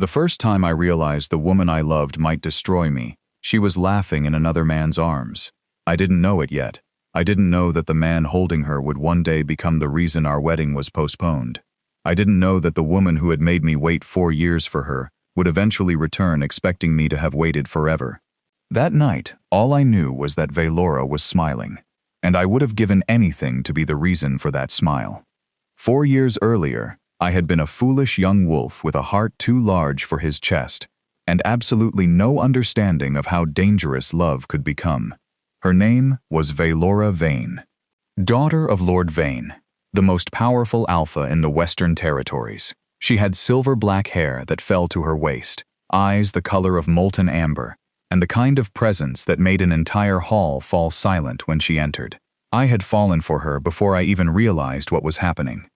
The first time I realized the woman I loved might destroy me, she was laughing in another man's arms. I didn't know it yet. I didn't know that the man holding her would one day become the reason our wedding was postponed. I didn't know that the woman who had made me wait 4 years for her would eventually return, expecting me to have waited forever. That night, all I knew was that Vaelora was smiling, and I would have given anything to be the reason for that smile. 4 years earlier, I had been a foolish young wolf with a heart too large for his chest, and absolutely no understanding of how dangerous love could become. Her name was Vaelora Vane, daughter of Lord Vane, the most powerful alpha in the Western Territories. She had silver-black hair that fell to her waist, eyes the color of molten amber, and the kind of presence that made an entire hall fall silent when she entered. I had fallen for her before I even realized what was happening.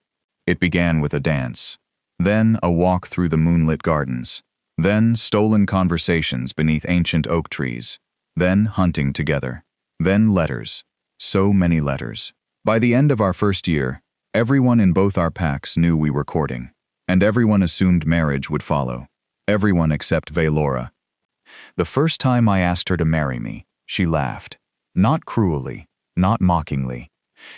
It began with a dance, then a walk through the moonlit gardens, then stolen conversations beneath ancient oak trees, then hunting together, then letters, so many letters. By the end of our first year, everyone in both our packs knew we were courting, and everyone assumed marriage would follow. Everyone except Vaelora. The first time I asked her to marry me, she laughed. Not cruelly, not mockingly.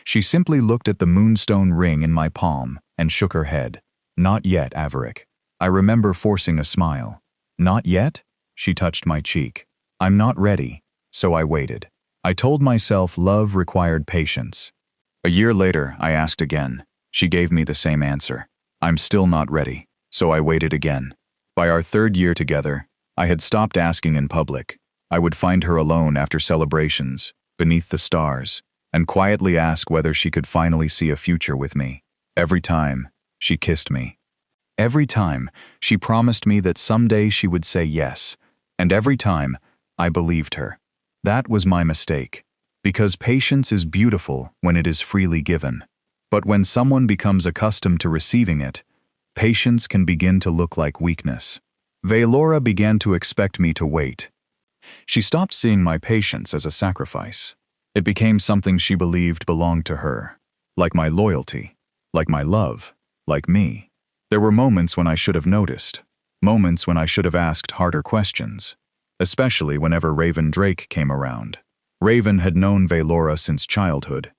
She simply looked at the moonstone ring in my palm and shook her head. Not yet, Averic. I remember forcing a smile. Not yet? She touched my cheek. I'm not ready, so I waited. I told myself love required patience. A year later, I asked again. She gave me the same answer. I'm still not ready, so I waited again. By our 3rd year together, I had stopped asking in public. I would find her alone after celebrations, beneath the stars, and quietly ask whether she could finally see a future with me. Every time, she kissed me. Every time, she promised me that someday she would say yes, and every time, I believed her. That was my mistake, because patience is beautiful when it is freely given. But when someone becomes accustomed to receiving it, patience can begin to look like weakness. Vaelora began to expect me to wait. She stopped seeing my patience as a sacrifice. It became something she believed belonged to her, like my loyalty, like my love, like me. There were moments when I should have noticed, moments when I should have asked harder questions, especially whenever Raven Drake came around. Raven had known Vaelora since childhood.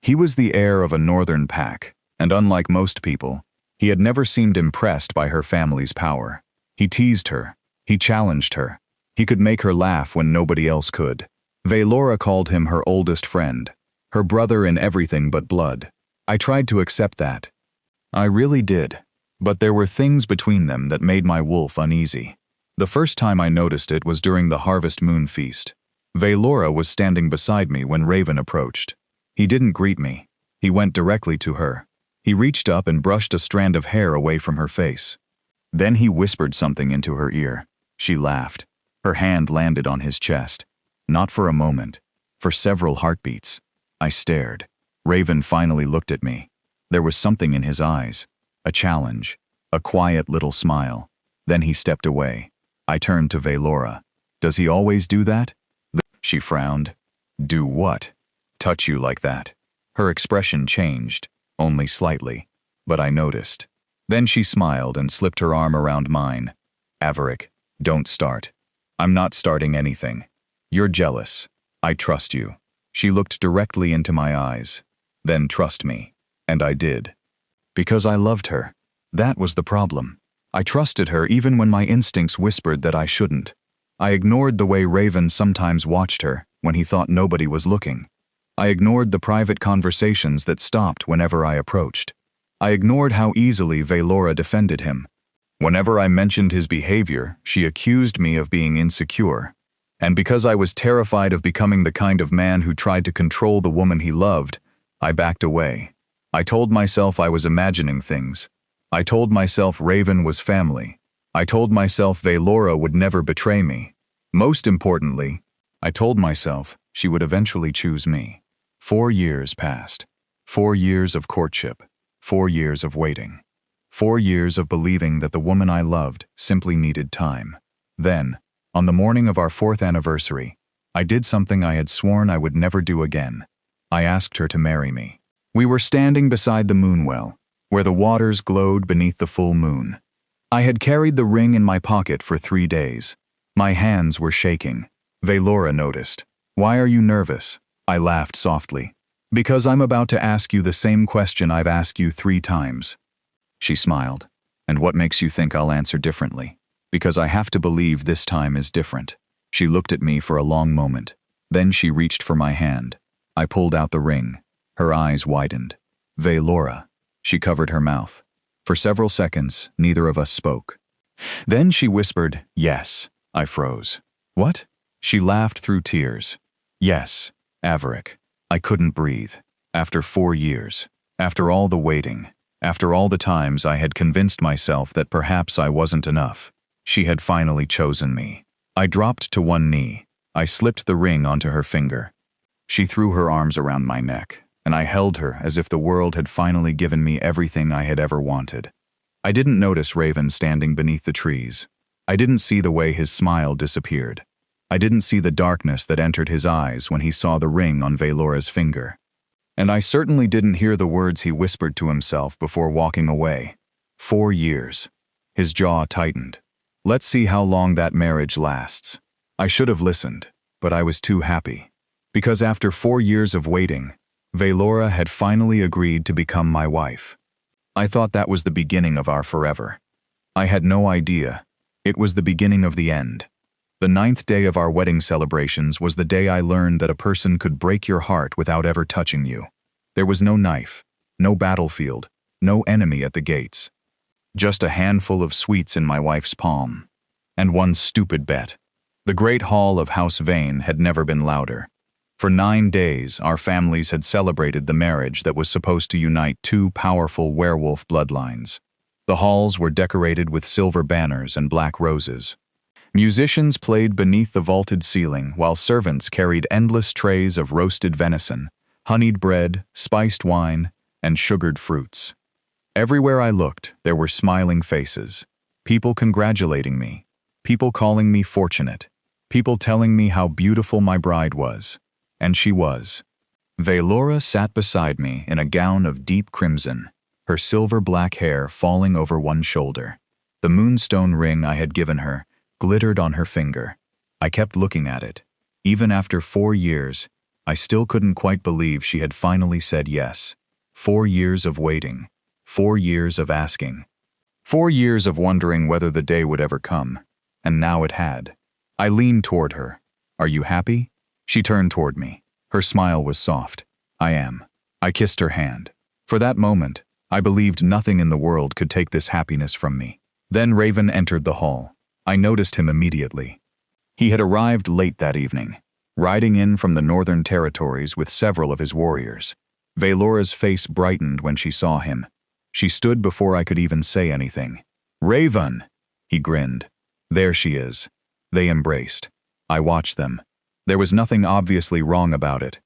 He was the heir of a northern pack, and unlike most people, he had never seemed impressed by her family's power. He teased her, he challenged her, he could make her laugh when nobody else could. Vaelora called him her oldest friend, her brother in everything but blood. I tried to accept that. I really did, but there were things between them that made my wolf uneasy. The first time I noticed it was during the Harvest Moon Feast. Vaelora was standing beside me when Raven approached. He didn't greet me. He went directly to her. He reached up and brushed a strand of hair away from her face. Then he whispered something into her ear. She laughed. Her hand landed on his chest. Not for a moment. For several heartbeats. I stared. Raven finally looked at me. There was something in his eyes. A challenge. A quiet little smile. Then he stepped away. I turned to Vaelora. Does he always do that? She frowned. Do what? Touch you like that? Her expression changed, only slightly, but I noticed. Then she smiled and slipped her arm around mine. Averic, don't start. I'm not starting anything. You're jealous. I trust you. She looked directly into my eyes. Then trust me. And I did. Because I loved her. That was the problem. I trusted her even when my instincts whispered that I shouldn't. I ignored the way Raven sometimes watched her when he thought nobody was looking. I ignored the private conversations that stopped whenever I approached. I ignored how easily Vaelora defended him. Whenever I mentioned his behavior, she accused me of being insecure. And because I was terrified of becoming the kind of man who tried to control the woman he loved, I backed away. I told myself I was imagining things. I told myself Raven was family. I told myself Vaelora would never betray me. Most importantly, I told myself she would eventually choose me. 4 years passed. 4 years of courtship. 4 years of waiting. 4 years of believing that the woman I loved simply needed time. Then, on the morning of our 4th anniversary, I did something I had sworn I would never do again. I asked her to marry me. We were standing beside the moonwell, where the waters glowed beneath the full moon. I had carried the ring in my pocket for 3 days. My hands were shaking. Vaelora noticed. "Why are you nervous?" I laughed softly. "Because I'm about to ask you the same question I've asked you 3 times. She smiled. "And what makes you think I'll answer differently?" "Because I have to believe this time is different." She looked at me for a long moment. Then she reached for my hand. I pulled out the ring. Her eyes widened. "Vaelora." She covered her mouth. For several seconds, neither of us spoke. Then she whispered, "Yes." I froze. "What?" She laughed through tears. "Yes, Averic." I couldn't breathe. After 4 years. After all the waiting. After all the times I had convinced myself that perhaps I wasn't enough. She had finally chosen me. I dropped to one knee. I slipped the ring onto her finger. She threw her arms around my neck, and I held her as if the world had finally given me everything I had ever wanted. I didn't notice Raven standing beneath the trees. I didn't see the way his smile disappeared. I didn't see the darkness that entered his eyes when he saw the ring on Vaelora's finger. And I certainly didn't hear the words he whispered to himself before walking away. 4 years. His jaw tightened. Let's see how long that marriage lasts. I should have listened, but I was too happy. Because after 4 years of waiting, Vaelora had finally agreed to become my wife. I thought that was the beginning of our forever. I had no idea. It was the beginning of the end. The 9th day of our wedding celebrations was the day I learned that a person could break your heart without ever touching you. There was no knife, no battlefield, no enemy at the gates. Just a handful of sweets in my wife's palm. And one stupid bet. The great hall of House Vane had never been louder. For 9 days, our families had celebrated the marriage that was supposed to unite 2 powerful werewolf bloodlines. The halls were decorated with silver banners and black roses. Musicians played beneath the vaulted ceiling, while servants carried endless trays of roasted venison, honeyed bread, spiced wine, and sugared fruits. Everywhere I looked, there were smiling faces. People congratulating me. People calling me fortunate. People telling me how beautiful my bride was. And she was. Vaelora sat beside me in a gown of deep crimson, her silver-black hair falling over one shoulder. The moonstone ring I had given her glittered on her finger. I kept looking at it. Even after 4 years, I still couldn't quite believe she had finally said yes. 4 years of waiting. 4 years of asking. 4 years of wondering whether the day would ever come. And now it had. I leaned toward her. "Are you happy?" She turned toward me. Her smile was soft. "I am." I kissed her hand. For that moment, I believed nothing in the world could take this happiness from me. Then Raven entered the hall. I noticed him immediately. He had arrived late that evening, riding in from the northern territories with several of his warriors. Vaelora's face brightened when she saw him. She stood before I could even say anything. "Raven!" He grinned. "There she is." They embraced. I watched them. There was nothing obviously wrong about it.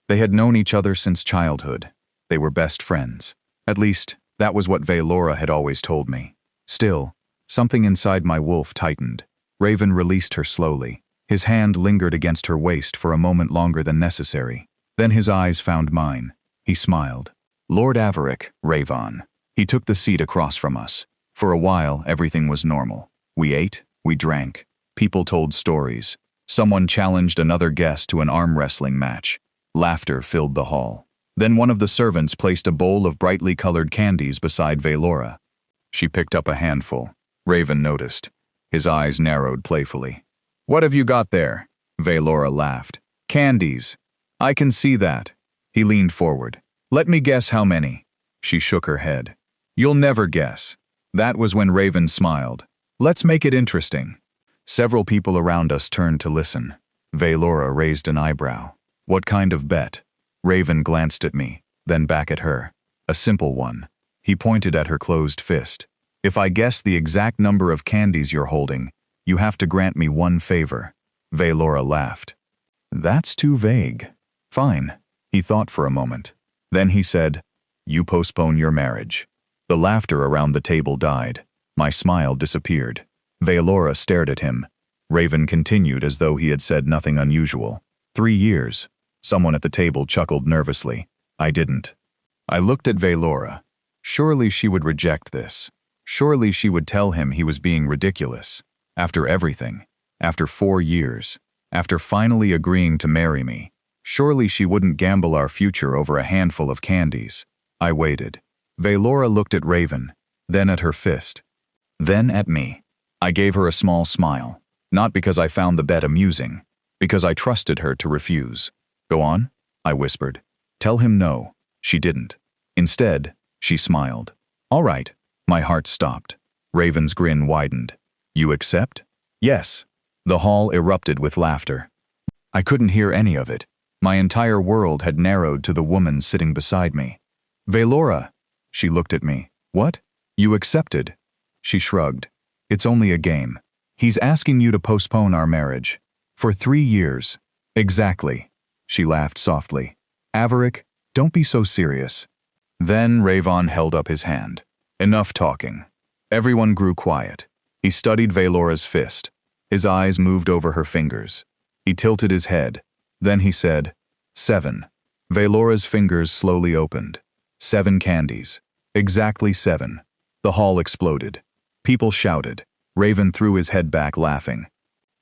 They had known each other since childhood. They were best friends. At least, that was what Vaelora had always told me. Still, something inside my wolf tightened. Raven released her slowly. His hand lingered against her waist for a moment longer than necessary. Then his eyes found mine. He smiled. "Lord Averic, Raven." He took the seat across from us. For a while, everything was normal. We ate, we drank. People told stories. Someone challenged another guest to an arm wrestling match. Laughter filled the hall. Then one of the servants placed a bowl of brightly colored candies beside Vaelora. She picked up a handful. Raven noticed. His eyes narrowed playfully. "What have you got there?" Vaelora laughed. "Candies. I can see that." He leaned forward. "Let me guess how many." She shook her head. "You'll never guess." That was when Raven smiled. "Let's make it interesting." Several people around us turned to listen. Vaelora raised an eyebrow. "What kind of bet?" Raven glanced at me, then back at her. "A simple one." He pointed at her closed fist. "If I guess the exact number of candies you're holding, you have to grant me one favor." Vaelora laughed. "That's too vague." "Fine." He thought for a moment. Then he said, "You postpone your marriage." The laughter around the table died. My smile disappeared. Vaelora stared at him. Raven continued as though he had said nothing unusual. 3 years. Someone at the table chuckled nervously. I didn't. I looked at Vaelora. Surely she would reject this. Surely she would tell him he was being ridiculous. After everything, after 4 years, after finally agreeing to marry me, surely she wouldn't gamble our future over a handful of candies. I waited. Vaelora looked at Raven, then at her fist, then at me. I gave her a small smile, not because I found the bet amusing, because I trusted her to refuse. Go on, I whispered. Tell him no. She didn't. Instead, she smiled. All right. My heart stopped. Raven's grin widened. You accept? Yes. The hall erupted with laughter. I couldn't hear any of it. My entire world had narrowed to the woman sitting beside me. Vaelora. She looked at me. What? You accepted? She shrugged. It's only a game. He's asking you to postpone our marriage. For 3 years. Exactly. She laughed softly. Averic, don't be so serious. Then Raven held up his hand. Enough talking. Everyone grew quiet. He studied Vaelora's fist. His eyes moved over her fingers. He tilted his head. Then he said, 7. Vaelora's fingers slowly opened. 7 candies. Exactly 7. The hall exploded. People shouted. Raven threw his head back, laughing.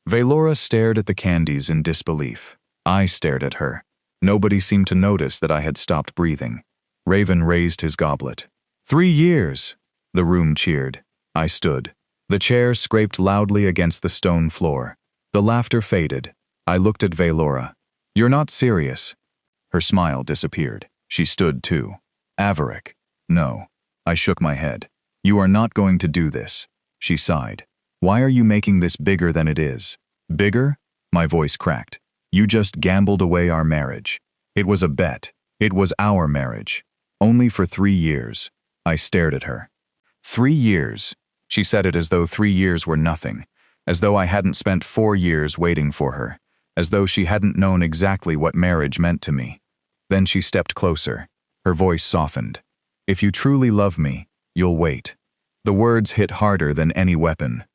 Vaelora stared at the candies in disbelief. I stared at her. Nobody seemed to notice that I had stopped breathing. Raven raised his goblet. 3 years! The room cheered. I stood. The chair scraped loudly against the stone floor. The laughter faded. I looked at Vaelora. You're not serious. Her smile disappeared. She stood too. Averic. No. I shook my head. You are not going to do this. She sighed. Why are you making this bigger than it is? Bigger? My voice cracked. You just gambled away our marriage. It was a bet. It was our marriage. Only for 3 years. I stared at her. 3 years. She said it as though 3 years were nothing, as though I hadn't spent 4 years waiting for her, as though she hadn't known exactly what marriage meant to me. Then she stepped closer. Her voice softened. If you truly love me, you'll wait. The words hit harder than any weapon.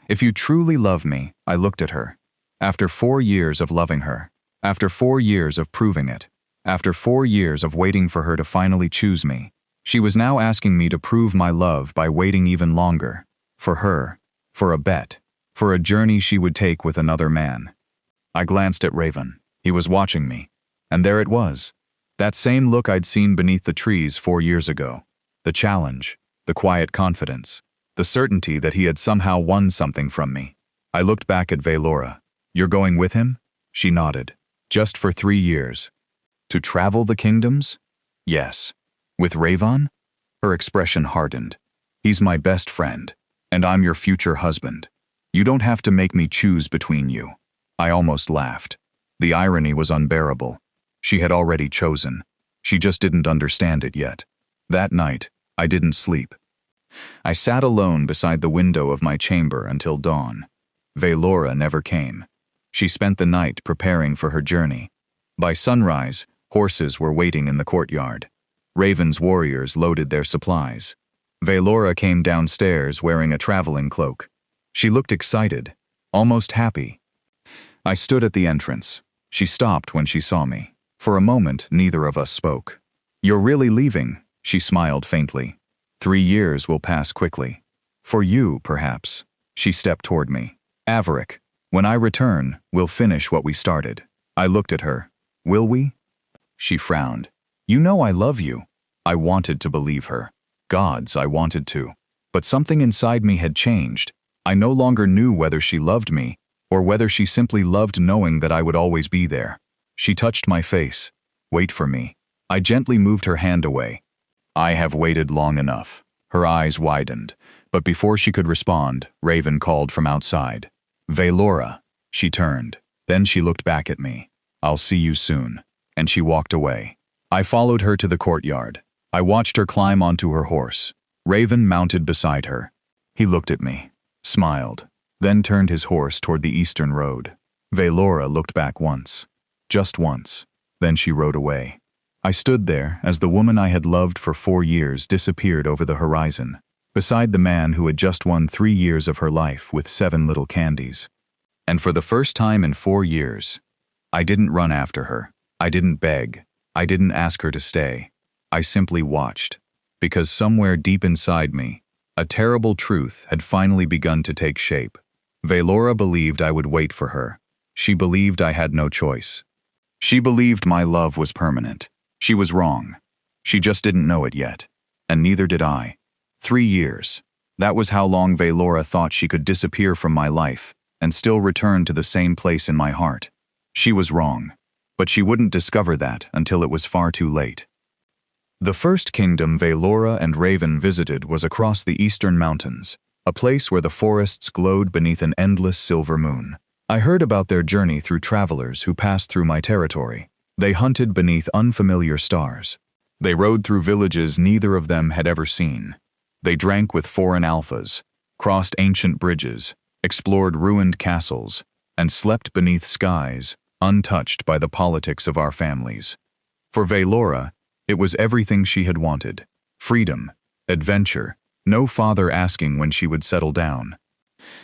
If you truly love me, I looked at her. After 4 years of loving her, after 4 years of proving it, after 4 years of waiting for her to finally choose me, she was now asking me to prove my love by waiting even longer. For her, for a bet, for a journey she would take with another man. I glanced at Raven. He was watching me. And there it was. That same look I'd seen beneath the trees 4 years ago. The challenge, the quiet confidence, the certainty that he had somehow won something from me. I looked back at Vaelora. You're going with him? She nodded. Just for 3 years. To travel the kingdoms? Yes. With Raven? Her expression hardened. He's my best friend, and I'm your future husband. You don't have to make me choose between you. I almost laughed. The irony was unbearable. She had already chosen. She just didn't understand it yet. That night, I didn't sleep. I sat alone beside the window of my chamber until dawn. Vaelora never came. She spent the night preparing for her journey. By sunrise, horses were waiting in the courtyard. Raven's warriors loaded their supplies. Vaelora came downstairs wearing a traveling cloak. She looked excited, almost happy. I stood at the entrance. She stopped when she saw me. For a moment, neither of us spoke. You're really leaving, she smiled faintly. 3 years will pass quickly. For you, perhaps. She stepped toward me. Averic, when I return, we'll finish what we started. I looked at her. Will we? She frowned. You know I love you. I wanted to believe her. Gods, I wanted to. But something inside me had changed. I no longer knew whether she loved me, or whether she simply loved knowing that I would always be there. She touched my face. Wait for me. I gently moved her hand away. I have waited long enough. Her eyes widened, but before she could respond, Raven called from outside. Vaelora. She turned. Then she looked back at me. I'll see you soon. And she walked away. I followed her to the courtyard. I watched her climb onto her horse. Raven mounted beside her. He looked at me, smiled, then turned his horse toward the eastern road. Vaelora looked back once. Just once. Then she rode away. I stood there as the woman I had loved for 4 years disappeared over the horizon, beside the man who had just won 3 years of her life with 7 little candies. And for the first time in 4 years, I didn't run after her. I didn't beg. I didn't ask her to stay. I simply watched, because somewhere deep inside me, A terrible truth had finally begun to take shape. Vaelora believed I would wait for her. She believed I had no choice. She believed my love was permanent. She was wrong. She just didn't know it yet. And neither did I. 3 years. That was how long Vaelora thought she could disappear from my life and still return to the same place in my heart. She was wrong. But she wouldn't discover that until it was far too late. The first kingdom Vaelora and Raven visited was across the eastern mountains, a place where the forests glowed beneath an endless silver moon. I heard about their journey through travelers who passed through my territory. They hunted beneath unfamiliar stars. They rode through villages neither of them had ever seen. They drank with foreign alphas, crossed ancient bridges, explored ruined castles, and slept beneath skies untouched by the politics of our families. For Vaelora, it was everything she had wanted. Freedom, adventure, no father asking when she would settle down.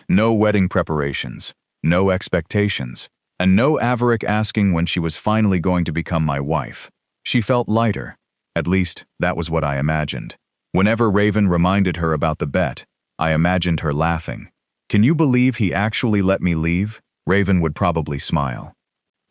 No wedding preparations, no expectations, and no Averic asking when she was finally going to become my wife. She felt lighter. At least, that was what I imagined. Whenever Raven reminded her about the bet, I imagined her laughing. "Can you believe he actually let me leave?" Raven would probably smile.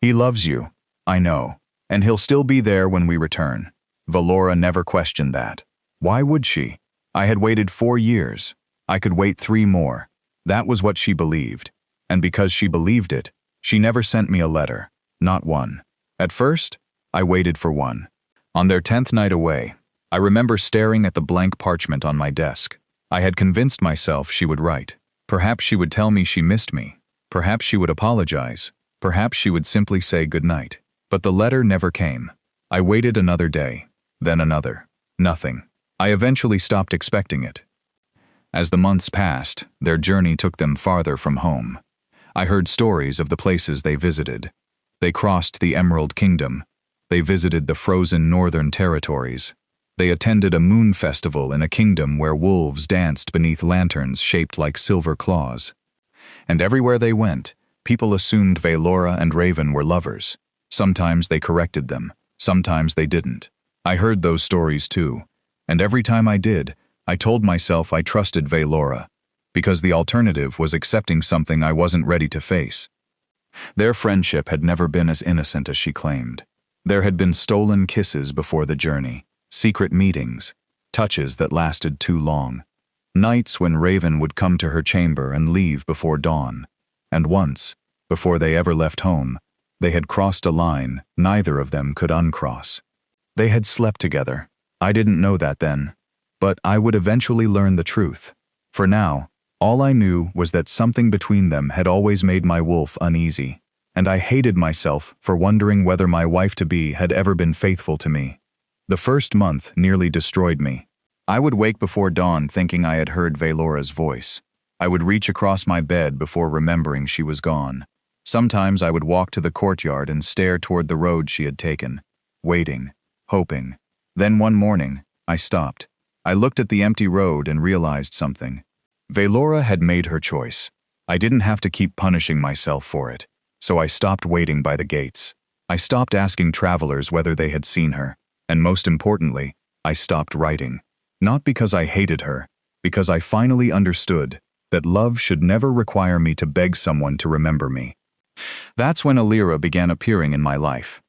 "He loves you, I know, and he'll still be there when we return." Vaelora never questioned that. Why would she? I had waited 4 years. I could wait 3 more. That was what she believed. And because she believed it, she never sent me a letter. Not one. At first, I waited for one. On their 10th night away, I remember staring at the blank parchment on my desk. I had convinced myself she would write. Perhaps she would tell me she missed me. Perhaps she would apologize. Perhaps she would simply say goodnight. But the letter never came. I waited another day, then another. Nothing. I eventually stopped expecting it. As the months passed, their journey took them farther from home. I heard stories of the places they visited. They crossed the Emerald Kingdom. They visited the frozen northern territories. They attended a moon festival in a kingdom where wolves danced beneath lanterns shaped like silver claws. And everywhere they went, people assumed Vaelora and Raven were lovers. Sometimes they corrected them. Sometimes they didn't. I heard those stories too. And every time I did, I told myself I trusted Vaelora, because the alternative was accepting something I wasn't ready to face. Their friendship had never been as innocent as she claimed. There had been stolen kisses before the journey, secret meetings, touches that lasted too long, nights when Raven would come to her chamber and leave before dawn. And once, before they ever left home, they had crossed a line neither of them could uncross. They had slept together. I didn't know that then, but I would eventually learn the truth. For now, all I knew was that something between them had always made my wolf uneasy, and I hated myself for wondering whether my wife-to-be had ever been faithful to me. The first month nearly destroyed me. I would wake before dawn thinking I had heard Vaelora's voice. I would reach across my bed before remembering she was gone. Sometimes I would walk to the courtyard and stare toward the road she had taken, waiting, hoping. Then one morning, I stopped. I looked at the empty road and realized something. Vaelora had made her choice. I didn't have to keep punishing myself for it. So I stopped waiting by the gates. I stopped asking travelers whether they had seen her. And most importantly, I stopped writing. Not because I hated her, because I finally understood that love should never require me to beg someone to remember me. That's when Alira began appearing in my life.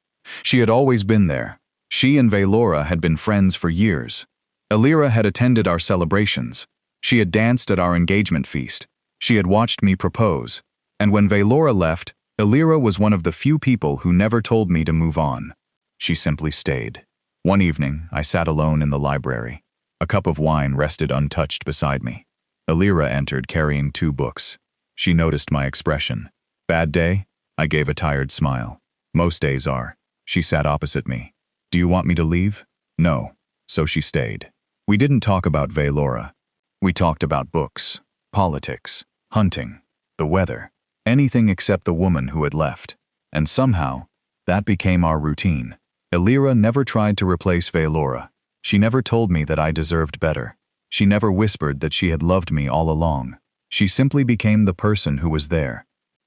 She had always been there. She and Vaelora had been friends for years. Alira had attended our celebrations. She had danced at our engagement feast. She had watched me propose. And when Vaelora left, Alira was one of the few people who never told me to move on. She simply stayed. One evening, I sat alone in the library. A cup of wine rested untouched beside me. Alira entered carrying 2 books. She noticed my expression. Bad day? I gave a tired smile. Most days are. She sat opposite me. Do you want me to leave? No. So she stayed. We didn't talk about Vaelora. We talked about books, politics, hunting, the weather, anything except the woman who had left. And somehow, that became our routine. Alira never tried to replace Vaelora. She never told me that I deserved better. She never whispered that she had loved me all along. She simply became the person who was there.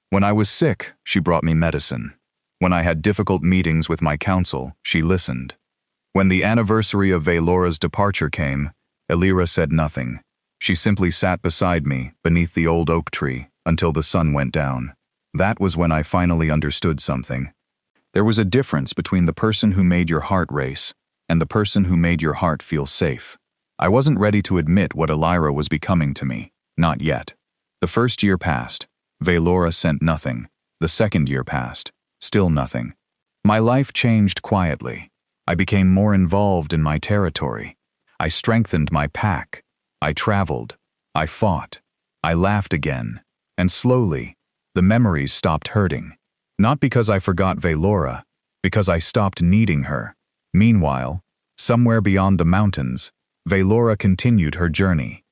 When I was sick, she brought me medicine. When I had difficult meetings with my council, she listened. When the anniversary of Vaelora's departure came, Alira said nothing. She simply sat beside me, beneath the old oak tree, until the sun went down. That was when I finally understood something. There was a difference between the person who made your heart race and the person who made your heart feel safe. I wasn't ready to admit what Elira was becoming to me. Not yet. The first year passed. Vaelora sent nothing. The second year passed. Still nothing. My life changed quietly. I became more involved in my territory. I strengthened my pack. I traveled. I fought. I laughed again. And slowly, the memories stopped hurting. Not because I forgot Vaelora, because I stopped needing her. Meanwhile, somewhere beyond the mountains, Vaelora continued her journey.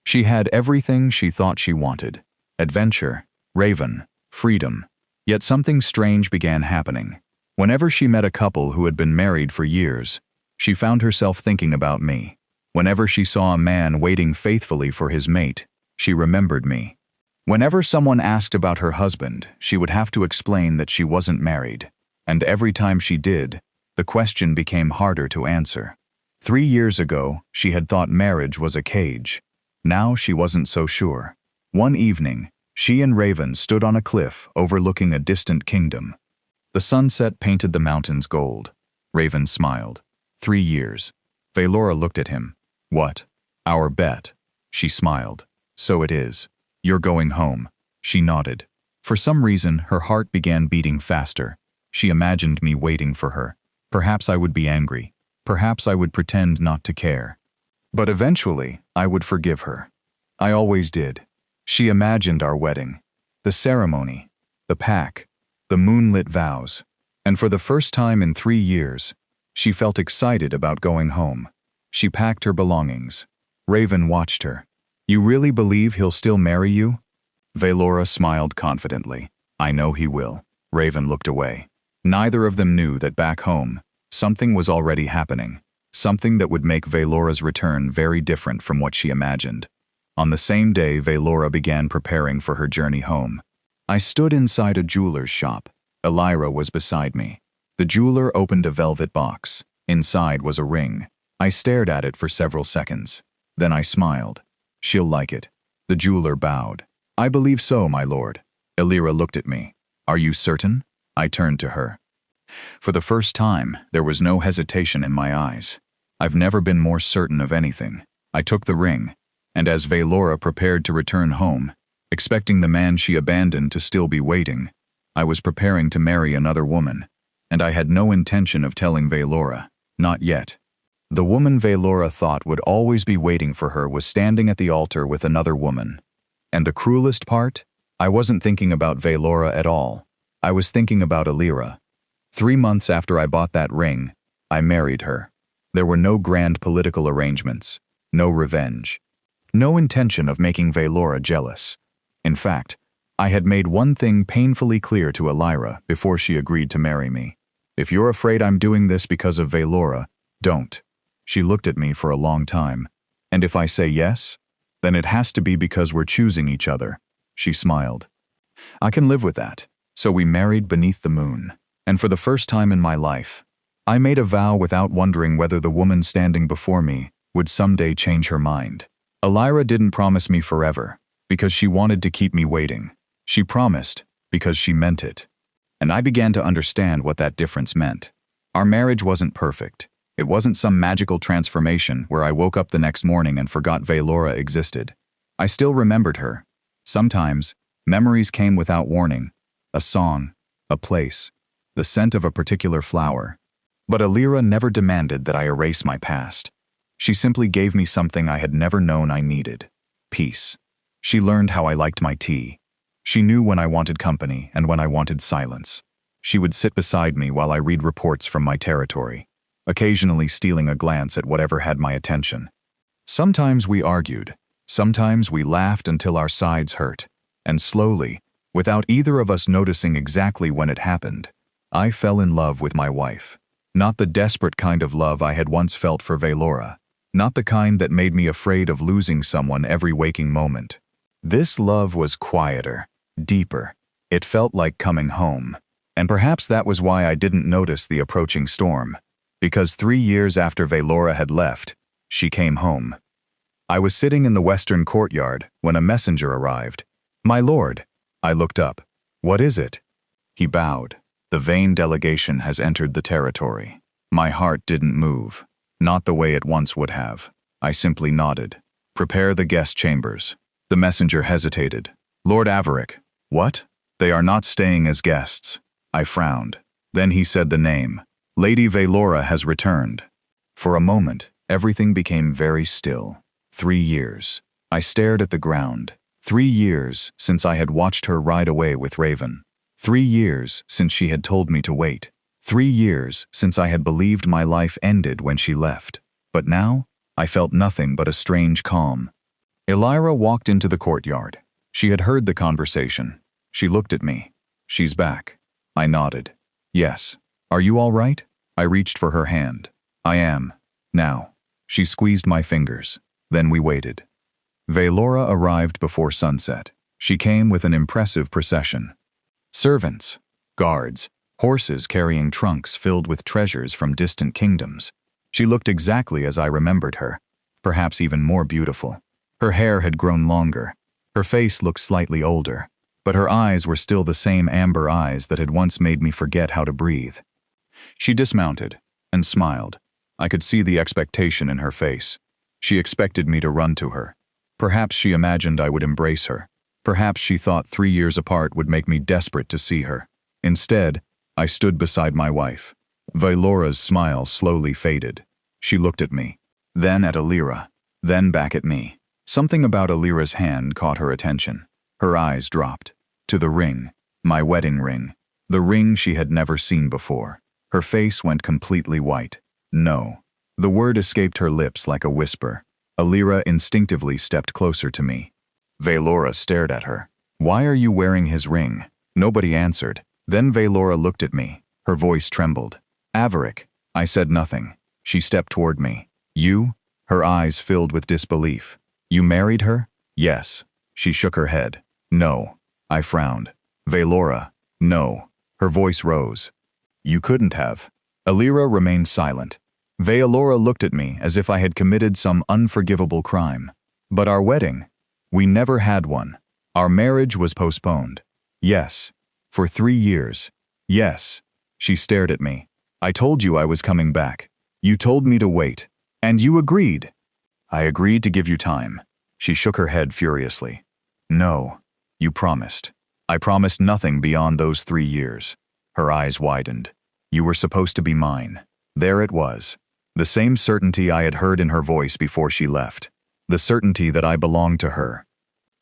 She had everything she thought she wanted: adventure, raven, freedom. Yet something strange began happening. Whenever she met a couple who had been married for years, she found herself thinking about me. Whenever she saw a man waiting faithfully for his mate, she remembered me. Whenever someone asked about her husband, she would have to explain that she wasn't married. And every time she did, the question became harder to answer. 3 years ago, she had thought marriage was a cage. Now she wasn't so sure. One evening, she and Raven stood on a cliff overlooking a distant kingdom. The sunset painted the mountains gold. Raven smiled. 3 years. Vaelora looked at him. What? Our bet. She smiled. So it is. You're going home. She nodded. For some reason, her heart began beating faster. She imagined me waiting for her. Perhaps I would be angry. Perhaps I would pretend not to care. But eventually, I would forgive her. I always did. She imagined our wedding, the ceremony, the pack, the moonlit vows, and for the first time in 3 years, she felt excited about going home. She packed her belongings. Raven watched her. You really believe he'll still marry you? Vaelora smiled confidently. I know he will. Raven looked away. Neither of them knew that back home, something was already happening, something that would make Vaelora's return very different from what she imagined. On the same day, Vaelora began preparing for her journey home. I stood inside a jeweler's shop. Elira was beside me. The jeweler opened a velvet box. Inside was a ring. I stared at it for several seconds. Then I smiled. She'll like it. The jeweler bowed. I believe so, my lord. Elira looked at me. Are you certain? I turned to her. For the first time, there was no hesitation in my eyes. I've never been more certain of anything. I took the ring, and as Vaelora prepared to return home, expecting the man she abandoned to still be waiting, I was preparing to marry another woman, and I had no intention of telling Vaelora, not yet. The woman Vaelora thought would always be waiting for her was standing at the altar with another woman. And the cruelest part? I wasn't thinking about Vaelora at all. I was thinking about Elira. 3 months after I bought that ring, I married her. There were no grand political arrangements, no revenge, no intention of making Vaelora jealous. In fact, I had made one thing painfully clear to Elira before she agreed to marry me. If you're afraid I'm doing this because of Vaelora, don't. She looked at me for a long time. And if I say yes, then it has to be because we're choosing each other. She smiled. I can live with that. So we married beneath the moon. And for the first time in my life, I made a vow without wondering whether the woman standing before me would someday change her mind. Elira didn't promise me forever, because she wanted to keep me waiting. She promised, because she meant it. And I began to understand what that difference meant. Our marriage wasn't perfect. It wasn't some magical transformation where I woke up the next morning and forgot Vaelora existed. I still remembered her. Sometimes, memories came without warning. A song, a place, the scent of a particular flower. But Elira never demanded that I erase my past. She simply gave me something I had never known I needed: peace. She learned how I liked my tea. She knew when I wanted company and when I wanted silence. She would sit beside me while I read reports from my territory, occasionally stealing a glance at whatever had my attention. Sometimes we argued. Sometimes we laughed until our sides hurt. And slowly, without either of us noticing exactly when it happened, I fell in love with my wife. Not the desperate kind of love I had once felt for Vaelora. Not the kind that made me afraid of losing someone every waking moment. This love was quieter, deeper. It felt like coming home. And perhaps that was why I didn't notice the approaching storm. Because 3 years after Vaelora had left, she came home. I was sitting in the western courtyard when a messenger arrived. "My lord." I looked up. "What is it?" He bowed. "The Vane delegation has entered the territory." My heart didn't move. Not the way it once would have. I simply nodded. "Prepare the guest chambers." The messenger hesitated. "Lord Averic." "What?" "They are not staying as guests." I frowned. Then he said the name. "Lady Vaelora has returned." For a moment, everything became very still. 3 years. I stared at the ground. 3 years since I had watched her ride away with Raven. 3 years since she had told me to wait. 3 years since I had believed my life ended when she left. But now, I felt nothing but a strange calm. Elira walked into the courtyard. She had heard the conversation. She looked at me. "She's back." I nodded. "Yes. Are you all right?" I reached for her hand. "I am. Now." She squeezed my fingers. Then we waited. Vaelora arrived before sunset. She came with an impressive procession. Servants, guards, horses carrying trunks filled with treasures from distant kingdoms. She looked exactly as I remembered her, perhaps even more beautiful. Her hair had grown longer. Her face looked slightly older, but her eyes were still the same amber eyes that had once made me forget how to breathe. She dismounted and smiled. I could see the expectation in her face. She expected me to run to her. Perhaps she imagined I would embrace her. Perhaps she thought 3 years apart would make me desperate to see her. Instead, I stood beside my wife. Vaelora's smile slowly faded. She looked at me, then at Elira, then back at me. Something about Elira's hand caught her attention. Her eyes dropped. To the ring, my wedding ring. The ring she had never seen before. Her face went completely white. "No." The word escaped her lips like a whisper. Elira instinctively stepped closer to me. Vaelora stared at her. "Why are you wearing his ring?" Nobody answered. Then Vaelora looked at me. Her voice trembled. "Averic." I said nothing. She stepped toward me. "You?" Her eyes filled with disbelief. "You married her?" "Yes." She shook her head. "No." I frowned. "Vaelora." "No." Her voice rose. "You couldn't have." Elira remained silent. Vaelora looked at me as if I had committed some unforgivable crime. "But our wedding? We never had one. Our marriage was postponed." "Yes." "For 3 years." "Yes." She stared at me. "I told you I was coming back. You told me to wait. And you agreed." "I agreed to give you time." She shook her head furiously. "No. You promised." "I promised nothing beyond those 3 years." Her eyes widened. "You were supposed to be mine." There it was. The same certainty I had heard in her voice before she left. The certainty that I belonged to her.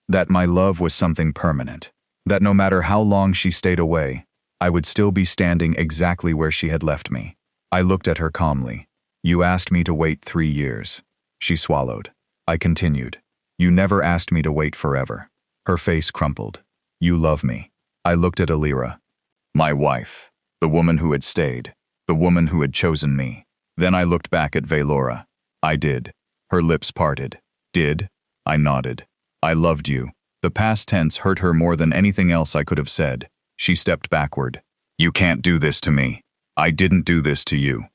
That my love was something permanent. That no matter how long she stayed away, I would still be standing exactly where she had left me. I looked at her calmly. "You asked me to wait 3 years." She swallowed. I continued. "You never asked me to wait forever." Her face crumpled. "You love me." I looked at Elira. My wife. The woman who had stayed. The woman who had chosen me. Then I looked back at Vaelora. "I did." Her lips parted. "Did?" I nodded. "I loved you." The past tense hurt her more than anything else I could have said. She stepped backward. "You can't do this to me. I didn't do this to you."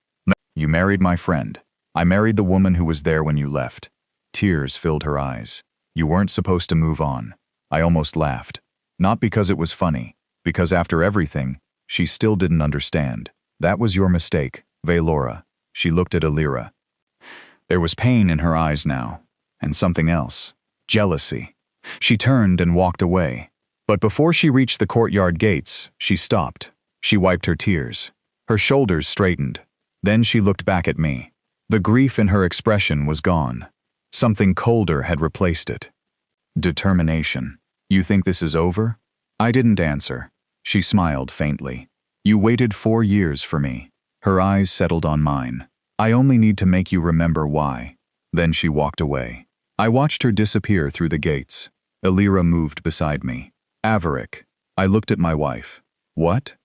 "You married my friend. I married the woman who was there when you left." Tears filled her eyes. "You weren't supposed to move on." I almost laughed. Not because it was funny, because after everything, she still didn't understand. "That was your mistake, Vaelora." She looked at Elira. There was pain in her eyes now, and something else. Jealousy. She turned and walked away. But before she reached the courtyard gates, she stopped. She wiped her tears. Her shoulders straightened. Then she looked back at me. The grief in her expression was gone. Something colder had replaced it. Determination. "You think this is over?" I didn't answer. She smiled faintly. "You waited 4 years for me." Her eyes settled on mine. "I only need to make you remember why." Then she walked away. I watched her disappear through the gates. Elira moved beside me. "Averic." I looked at my wife. "What?"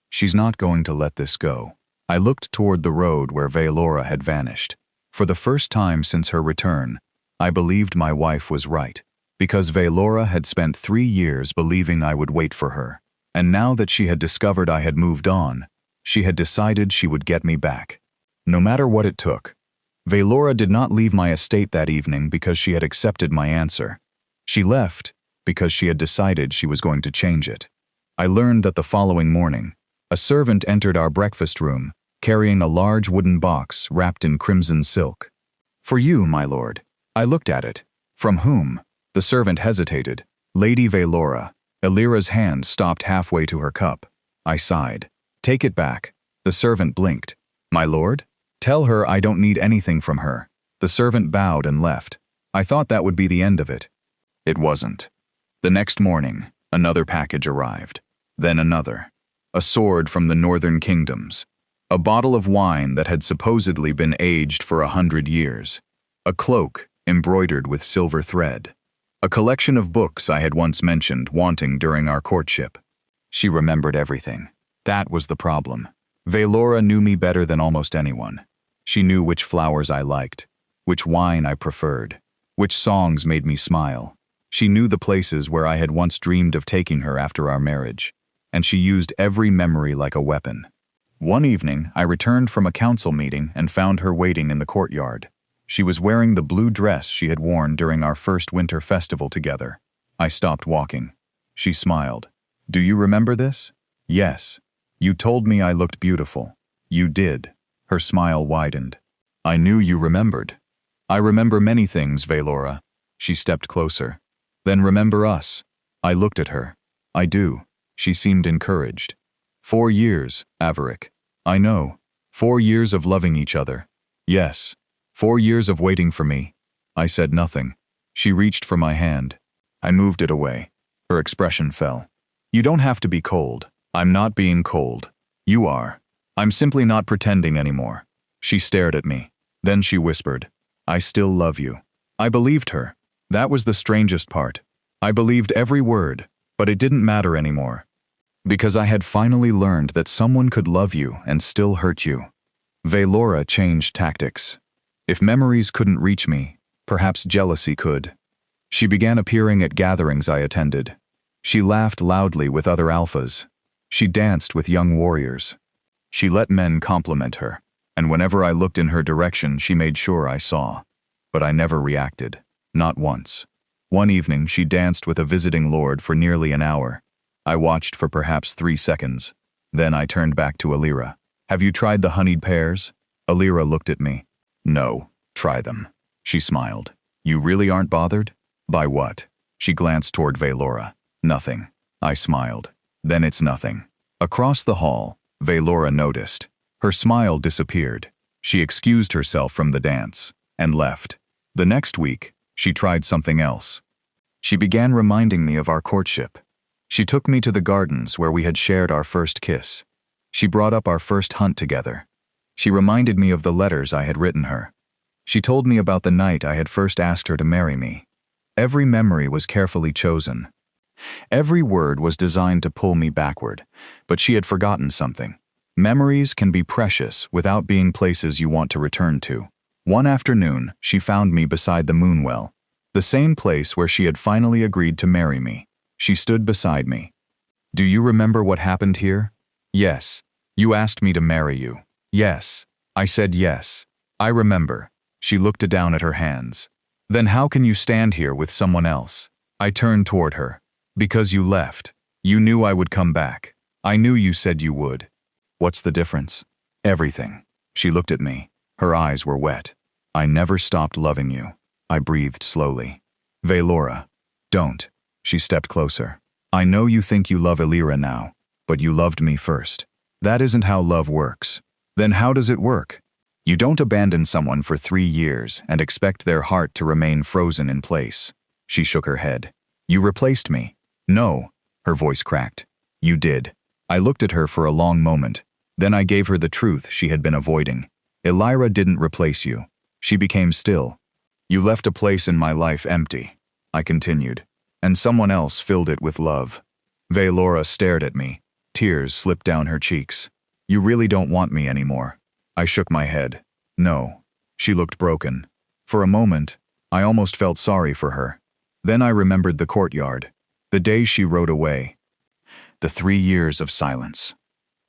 "She's not going to let this go." I looked toward the road where Vaelora had vanished. For the first time since her return, I believed my wife was right, because Vaelora had spent 3 years believing I would wait for her. And now that she had discovered I had moved on, she had decided she would get me back. No matter what it took. Vaelora did not leave my estate that evening because she had accepted my answer. She left because she had decided she was going to change it. I learned that the following morning, a servant entered our breakfast room, carrying a large wooden box wrapped in crimson silk. "For you, my lord." I looked at it. "From whom?" The servant hesitated. "Lady Vaelora." Elira's hand stopped halfway to her cup. I sighed. "Take it back." The servant blinked. "My lord?" "Tell her I don't need anything from her." The servant bowed and left. I thought that would be the end of it. It wasn't. The next morning, another package arrived. Then another. A sword from the northern kingdoms. A bottle of wine that had supposedly been aged for 100 years. A cloak embroidered with silver thread. A collection of books I had once mentioned wanting during our courtship. She remembered everything. That was the problem. Vaelora knew me better than almost anyone. She knew which flowers I liked, which wine I preferred, which songs made me smile. She knew the places where I had once dreamed of taking her after our marriage, and she used every memory like a weapon. One evening, I returned from a council meeting and found her waiting in the courtyard. She was wearing the blue dress she had worn during our first winter festival together. I stopped walking. She smiled. "Do you remember this?" "Yes. You told me I looked beautiful." "You did." Her smile widened. "I knew you remembered." "I remember many things, Vaelora." She stepped closer. "Then remember us." I looked at her. "I do." She seemed encouraged. 4 years, Averic. "I know. 4 years of loving each other." "Yes. 4 years of waiting for me." I said nothing. She reached for my hand. I moved it away. Her expression fell. "You don't have to be cold." "I'm not being cold. You are. I'm simply not pretending anymore." She stared at me. Then she whispered, "I still love you." I believed her. That was the strangest part. I believed every word, but it didn't matter anymore. Because I had finally learned that someone could love you and still hurt you. Vaelora changed tactics. If memories couldn't reach me, perhaps jealousy could. She began appearing at gatherings I attended. She laughed loudly with other alphas. She danced with young warriors. She let men compliment her, and whenever I looked in her direction, she made sure I saw. But I never reacted, not once. One evening, she danced with a visiting lord for nearly an hour. I watched for perhaps 3 seconds. Then I turned back to Elira. "Have you tried the honeyed pears?" Elira looked at me. "No, try them." She smiled. "You really aren't bothered?" "By what?" She glanced toward Vaelora. "Nothing." I smiled. "Then it's nothing." Across the hall, Vaelora noticed. Her smile disappeared. She excused herself from the dance and left. The next week, she tried something else. She began reminding me of our courtship. She took me to the gardens where we had shared our first kiss. She brought up our first hunt together. She reminded me of the letters I had written her. She told me about the night I had first asked her to marry me. Every memory was carefully chosen. Every word was designed to pull me backward, but she had forgotten something. Memories can be precious without being places you want to return to. One afternoon, she found me beside the moonwell, the same place where she had finally agreed to marry me. She stood beside me. "Do you remember what happened here?" "Yes." "You asked me to marry you." "Yes." I said yes. "I remember." She looked down at her hands. "Then how can you stand here with someone else?" I turned toward her. "Because you left. You knew I would come back. I knew you said you would." "What's the difference?" "Everything." She looked at me. Her eyes were wet. "I never stopped loving you." I breathed slowly. "Vaelora, don't." She stepped closer. "I know you think you love Elira now, but you loved me first. That isn't how love works." "Then how does it work?" "You don't abandon someone for 3 years and expect their heart to remain frozen in place." She shook her head. "You replaced me." "No." Her voice cracked. "You did." I looked at her for a long moment. Then I gave her the truth she had been avoiding. "Elira didn't replace you. She became still. You left a place in my life empty," I continued, "and someone else filled it with love." Vaelora stared at me. Tears slipped down her cheeks. "You really don't want me anymore." I shook my head. "No." She looked broken. For a moment, I almost felt sorry for her. Then I remembered the courtyard, the day she rode away, the 3 years of silence.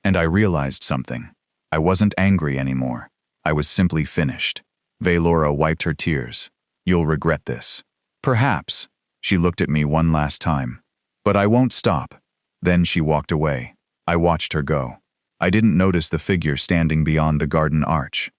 And I realized something. I wasn't angry anymore. I was simply finished. Vaelora wiped her tears. You'll regret this. Perhaps. She looked at me one last time. But I won't stop. Then she walked away. I watched her go. I didn't notice the figure standing beyond the garden arch.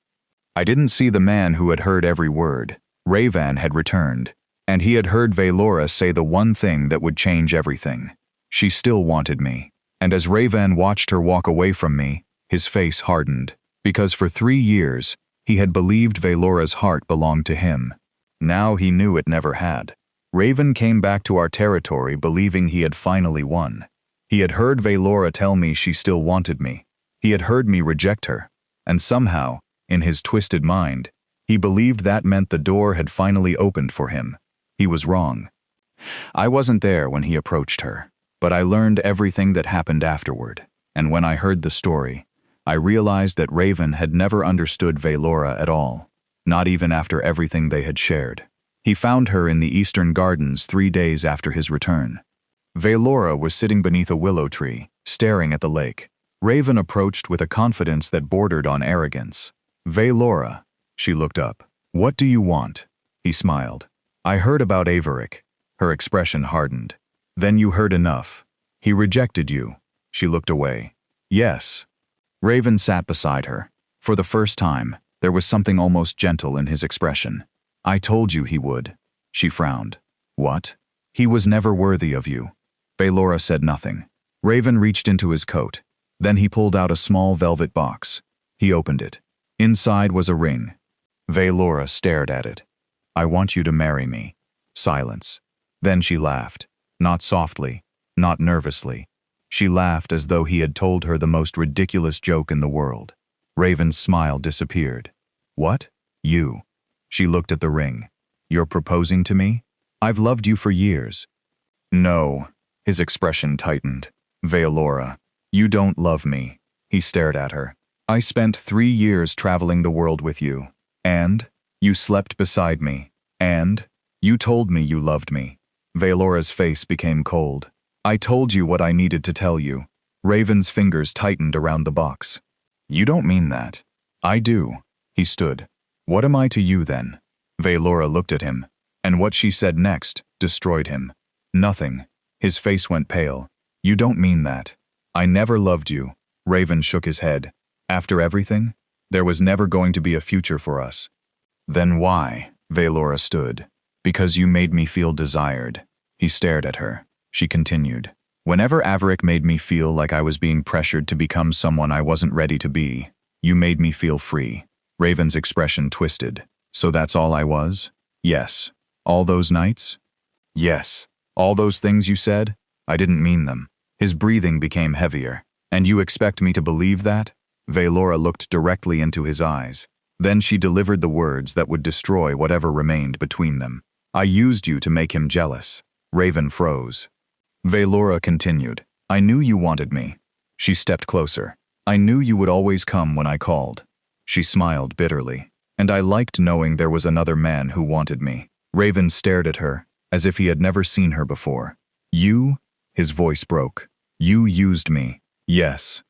I didn't see the man who had heard every word. Raven had returned, and he had heard Vaelora say the one thing that would change everything. She still wanted me. And as Raven watched her walk away from me, his face hardened, because for 3 years, he had believed Vaelora's heart belonged to him. Now he knew it never had. Raven came back to our territory believing he had finally won. He had heard Vaelora tell me she still wanted me. He had heard me reject her. And somehow, in his twisted mind, he believed that meant the door had finally opened for him. He was wrong. I wasn't there when he approached her, but I learned everything that happened afterward. And when I heard the story, I realized that Raven had never understood Vaelora at all, not even after everything they had shared. He found her in the eastern gardens 3 days after his return. Vaelora was sitting beneath a willow tree, staring at the lake. Raven approached with a confidence that bordered on arrogance. Vaelora, she looked up. What do you want? He smiled. I heard about Averic. Her expression hardened. Then you heard enough. He rejected you. She looked away. Yes. Raven sat beside her. For the first time, there was something almost gentle in his expression. I told you he would. She frowned. What? He was never worthy of you. Vaelora said nothing. Raven reached into his coat. Then he pulled out a small velvet box. He opened it. Inside was a ring. Vaelora stared at it. I want you to marry me. Silence. Then she laughed. Not softly, not nervously. She laughed as though he had told her the most ridiculous joke in the world. Raven's smile disappeared. What? You. She looked at the ring. You're proposing to me? I've loved you for years. No. His expression tightened. Vaelora, you don't love me. He stared at her. I spent 3 years traveling the world with you. And? You slept beside me. And? You told me you loved me. Vaelora's face became cold. I told you what I needed to tell you. Raven's fingers tightened around the box. You don't mean that. I do. He stood. What am I to you then? Vaelora looked at him, and what she said next destroyed him. Nothing. His face went pale. You don't mean that. I never loved you. Raven shook his head. After everything, there was never going to be a future for us. Then why? Vaelora stood. Because you made me feel desired. He stared at her. She continued. Whenever Averic made me feel like I was being pressured to become someone I wasn't ready to be, you made me feel free. Raven's expression twisted. So that's all I was? Yes. All those nights? Yes. All those things you said? I didn't mean them. His breathing became heavier. And you expect me to believe that? Vaelora looked directly into his eyes. Then she delivered the words that would destroy whatever remained between them. I used you to make him jealous. Raven froze. Vaelora continued. I knew you wanted me. She stepped closer. I knew you would always come when I called. She smiled bitterly. And I liked knowing there was another man who wanted me. Raven stared at her, as if he had never seen her before. You? His voice broke. You used me. Yes.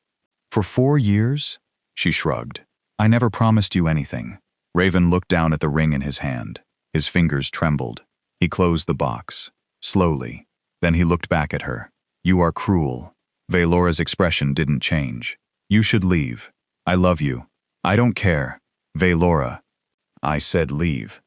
For 4 years? She shrugged. I never promised you anything. Raven looked down at the ring in his hand. His fingers trembled. He closed the box. Slowly. Then he looked back at her. You are cruel. Vaelora's expression didn't change. You should leave. I love you. I don't care. Vaelora. I said leave.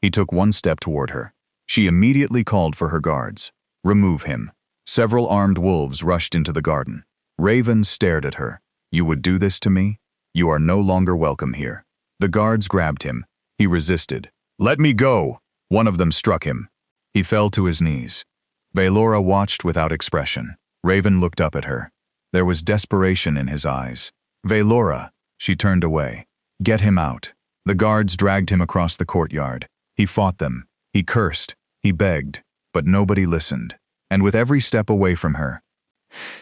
He took 1 step toward her. She immediately called for her guards. Remove him. Several armed wolves rushed into the garden. Raven stared at her. You would do this to me? You are no longer welcome here. The guards grabbed him. He resisted. Let me go! One of them struck him. He fell to his knees. Vaelora watched without expression. Raven looked up at her. There was desperation in his eyes. Vaelora! She turned away. Get him out. The guards dragged him across the courtyard. He fought them. He cursed. He begged. But nobody listened. And with every step away from her,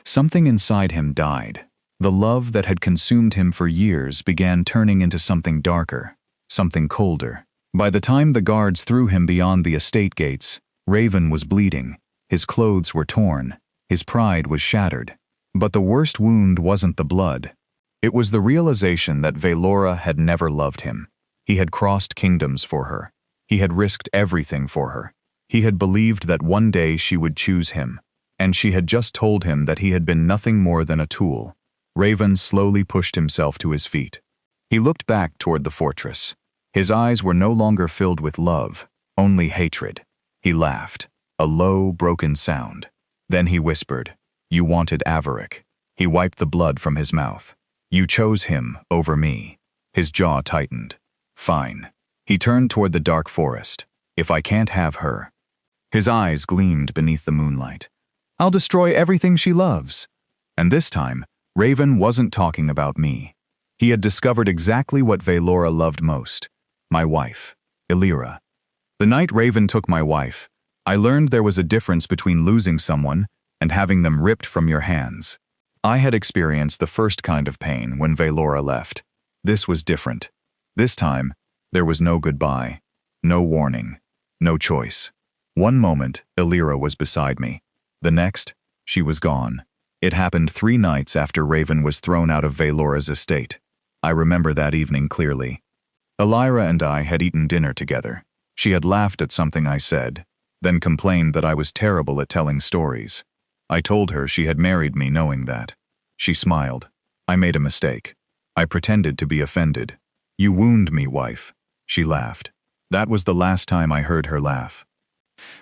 something inside him died. The love that had consumed him for years began turning into something darker, something colder. By the time the guards threw him beyond the estate gates, Raven was bleeding. His clothes were torn. His pride was shattered. But the worst wound wasn't the blood. It was the realization that Vaelora had never loved him. He had crossed kingdoms for her. He had risked everything for her. He had believed that one day she would choose him, and she had just told him that he had been nothing more than a tool. Raven slowly pushed himself to his feet. He looked back toward the fortress. His eyes were no longer filled with love, only hatred. He laughed, a low, broken sound. Then he whispered, "You wanted Averic." He wiped the blood from his mouth. "You chose him over me." His jaw tightened. "Fine." He turned toward the dark forest. "If I can't have her." His eyes gleamed beneath the moonlight. "I'll destroy everything she loves." And this time, Raven wasn't talking about me. He had discovered exactly what Vaelora loved most. My wife, Elira. The night Raven took my wife, I learned there was a difference between losing someone and having them ripped from your hands. I had experienced the first kind of pain when Vaelora left. This was different. This time, there was no goodbye, no warning, no choice. One moment, Elira was beside me. The next, she was gone. It happened 3 nights after Raven was thrown out of Vaelora's estate. I remember that evening clearly. Elira and I had eaten dinner together. She had laughed at something I said, then complained that I was terrible at telling stories. I told her she had married me knowing that. She smiled. I made a mistake. I pretended to be offended. "You wound me, wife." She laughed. That was the last time I heard her laugh.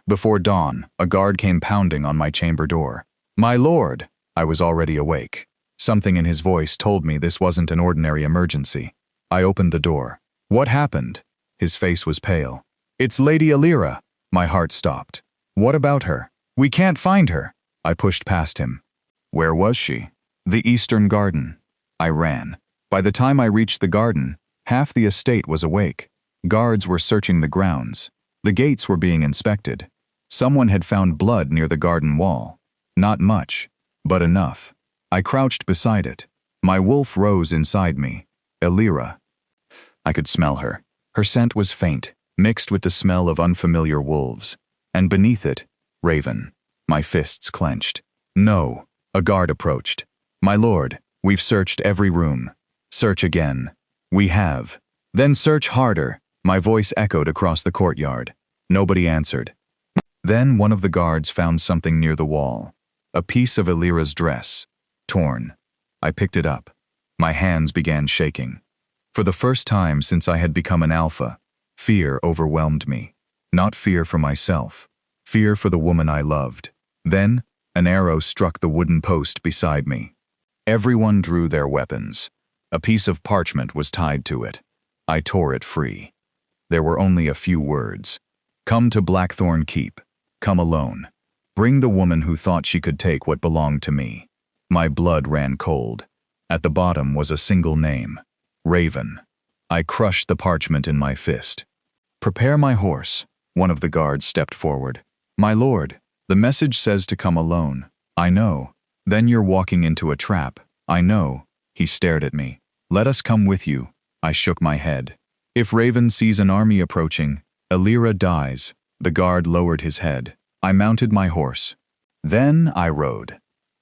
Before dawn, a guard came pounding on my chamber door. "My lord!" I was already awake. Something in his voice told me this wasn't an ordinary emergency. I opened the door. "What happened?" His face was pale. "It's Lady Elira." My heart stopped. "What about her?" "We can't find her." I pushed past him. "Where was she?" "The Eastern Garden." I ran. By the time I reached the garden, half the estate was awake. Guards were searching the grounds. The gates were being inspected. Someone had found blood near the garden wall. Not much, but enough. I crouched beside it. My wolf rose inside me. Elira. I could smell her. Her scent was faint, mixed with the smell of unfamiliar wolves. And beneath it, Raven. My fists clenched. "No." A guard approached. "My lord, we've searched every room." "Search again." "We have." "Then search harder." My voice echoed across the courtyard. Nobody answered. Then one of the guards found something near the wall. A piece of Elira's dress. Torn. I picked it up. My hands began shaking. For the first time since I had become an alpha, fear overwhelmed me. Not fear for myself. Fear for the woman I loved. Then, an arrow struck the wooden post beside me. Everyone drew their weapons. A piece of parchment was tied to it. I tore it free. There were only a few words. "Come to Blackthorn Keep. Come alone. Bring the woman who thought she could take what belonged to me." My blood ran cold. At the bottom was a single name. Raven. I crushed the parchment in my fist. "Prepare my horse." One of the guards stepped forward. "My lord, the message says to come alone." "I know." "Then you're walking into a trap." "I know." He stared at me. "Let us come with you." I shook my head. "If Raven sees an army approaching, Elira dies." The guard lowered his head. I mounted my horse. Then I rode.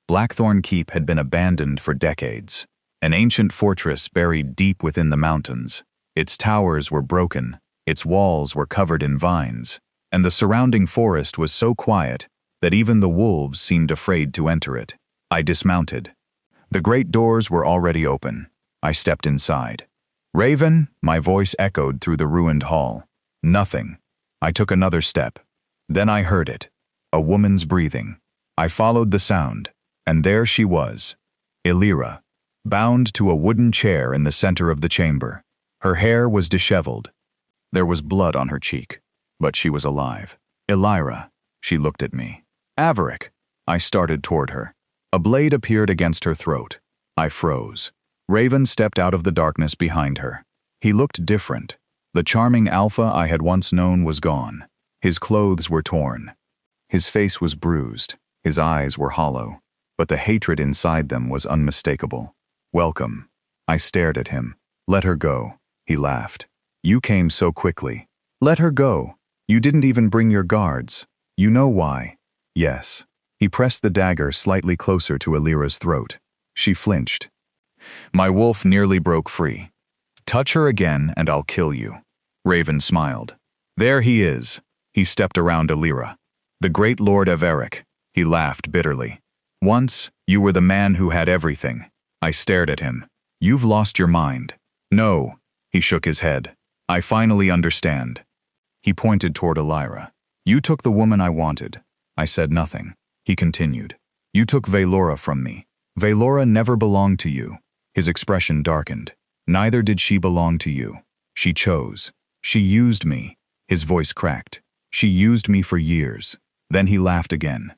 Blackthorn Keep had been abandoned for decades. An ancient fortress buried deep within the mountains. Its towers were broken, its walls were covered in vines, and the surrounding forest was so quiet that even the wolves seemed afraid to enter it. I dismounted. The great doors were already open. I stepped inside. "Raven," my voice echoed through the ruined hall. Nothing. I took another step. Then I heard it. A woman's breathing. I followed the sound, and there she was. Elira, bound to a wooden chair in the center of the chamber. Her hair was disheveled. There was blood on her cheek, but she was alive. "Elira," she looked at me. "Averic." I started toward her. A blade appeared against her throat. I froze. Raven stepped out of the darkness behind her. He looked different. The charming alpha I had once known was gone. His clothes were torn. His face was bruised. His eyes were hollow. But the hatred inside them was unmistakable. "Welcome." I stared at him. "Let her go." He laughed. "You came so quickly." "Let her go. You didn't even bring your guards. You know why." "Yes." He pressed the dagger slightly closer to Elira's throat. She flinched. My wolf nearly broke free. Touch her again and I'll kill you. Raven smiled. There he is. He stepped around Aelira. The great Lord Averic. He laughed bitterly. Once, you were the man who had everything. I stared at him. You've lost your mind. No. He shook his head. I finally understand. He pointed toward Aelira. You took the woman I wanted. I said nothing. He continued. You took Vaelora from me. Vaelora never belonged to you. His expression darkened. Neither did she belong to you. She chose. She used me. His voice cracked. She used me for years. Then he laughed again.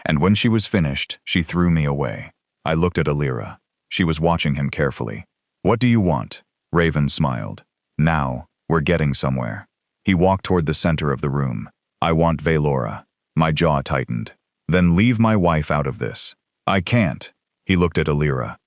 And when she was finished, she threw me away. I looked at Aelira. She was watching him carefully. What do you want? Raven smiled. Now, we're getting somewhere. He walked toward the center of the room. I want Vaelora. My jaw tightened. Then leave my wife out of this. I can't. He looked at Aelira.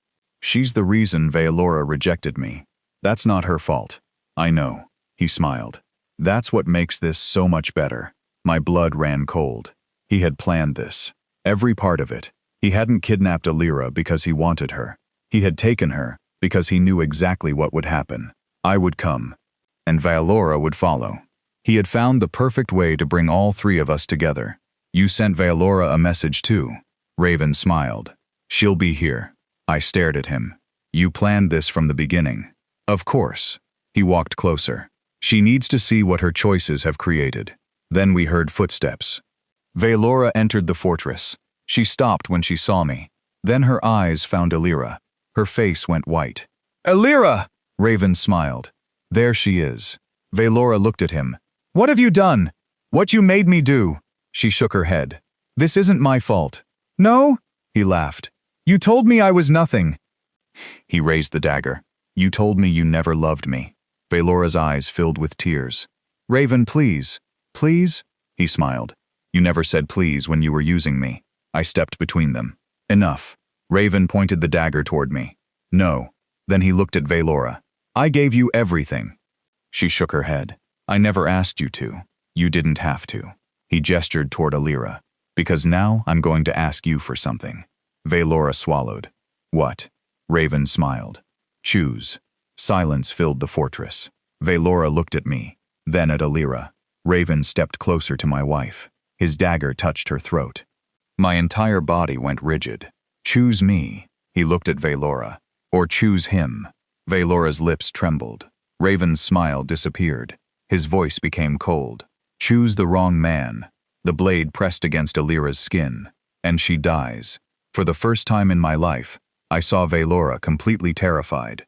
She's the reason Vaelora rejected me. That's not her fault. I know. He smiled. That's what makes this so much better. My blood ran cold. He had planned this. Every part of it. He hadn't kidnapped Aelira because he wanted her. He had taken her because he knew exactly what would happen. I would come. And Vaelora would follow. He had found the perfect way to bring all three of us together. You sent Vaelora a message too. Raven smiled. She'll be here. I stared at him. You planned this from the beginning. Of course. He walked closer. She needs to see what her choices have created. Then we heard footsteps. Vaelora entered the fortress. She stopped when she saw me. Then her eyes found Aelira. Her face went white. Aelira! Raven smiled. There she is. Vaelora looked at him. What have you done? What you made me do? She shook her head. This isn't my fault. No? He laughed. You told me I was nothing. He raised the dagger. You told me you never loved me. Vaelora's eyes filled with tears. Raven, please. Please? He smiled. You never said please when you were using me. I stepped between them. Enough. Raven pointed the dagger toward me. No. Then he looked at Vaelora. I gave you everything. She shook her head. I never asked you to. You didn't have to. He gestured toward Aelira. Because now I'm going to ask you for something. Vaelora swallowed. What? Raven smiled. Choose. Silence filled the fortress. Vaelora looked at me, then at Aelira. Raven stepped closer to my wife. His dagger touched her throat. My entire body went rigid. Choose me. He looked at Vaelora. Or choose him. Vaelora's lips trembled. Raven's smile disappeared. His voice became cold. Choose the wrong man. The blade pressed against Aelira's skin. And she dies. For the first time in my life, I saw Vaelora completely terrified.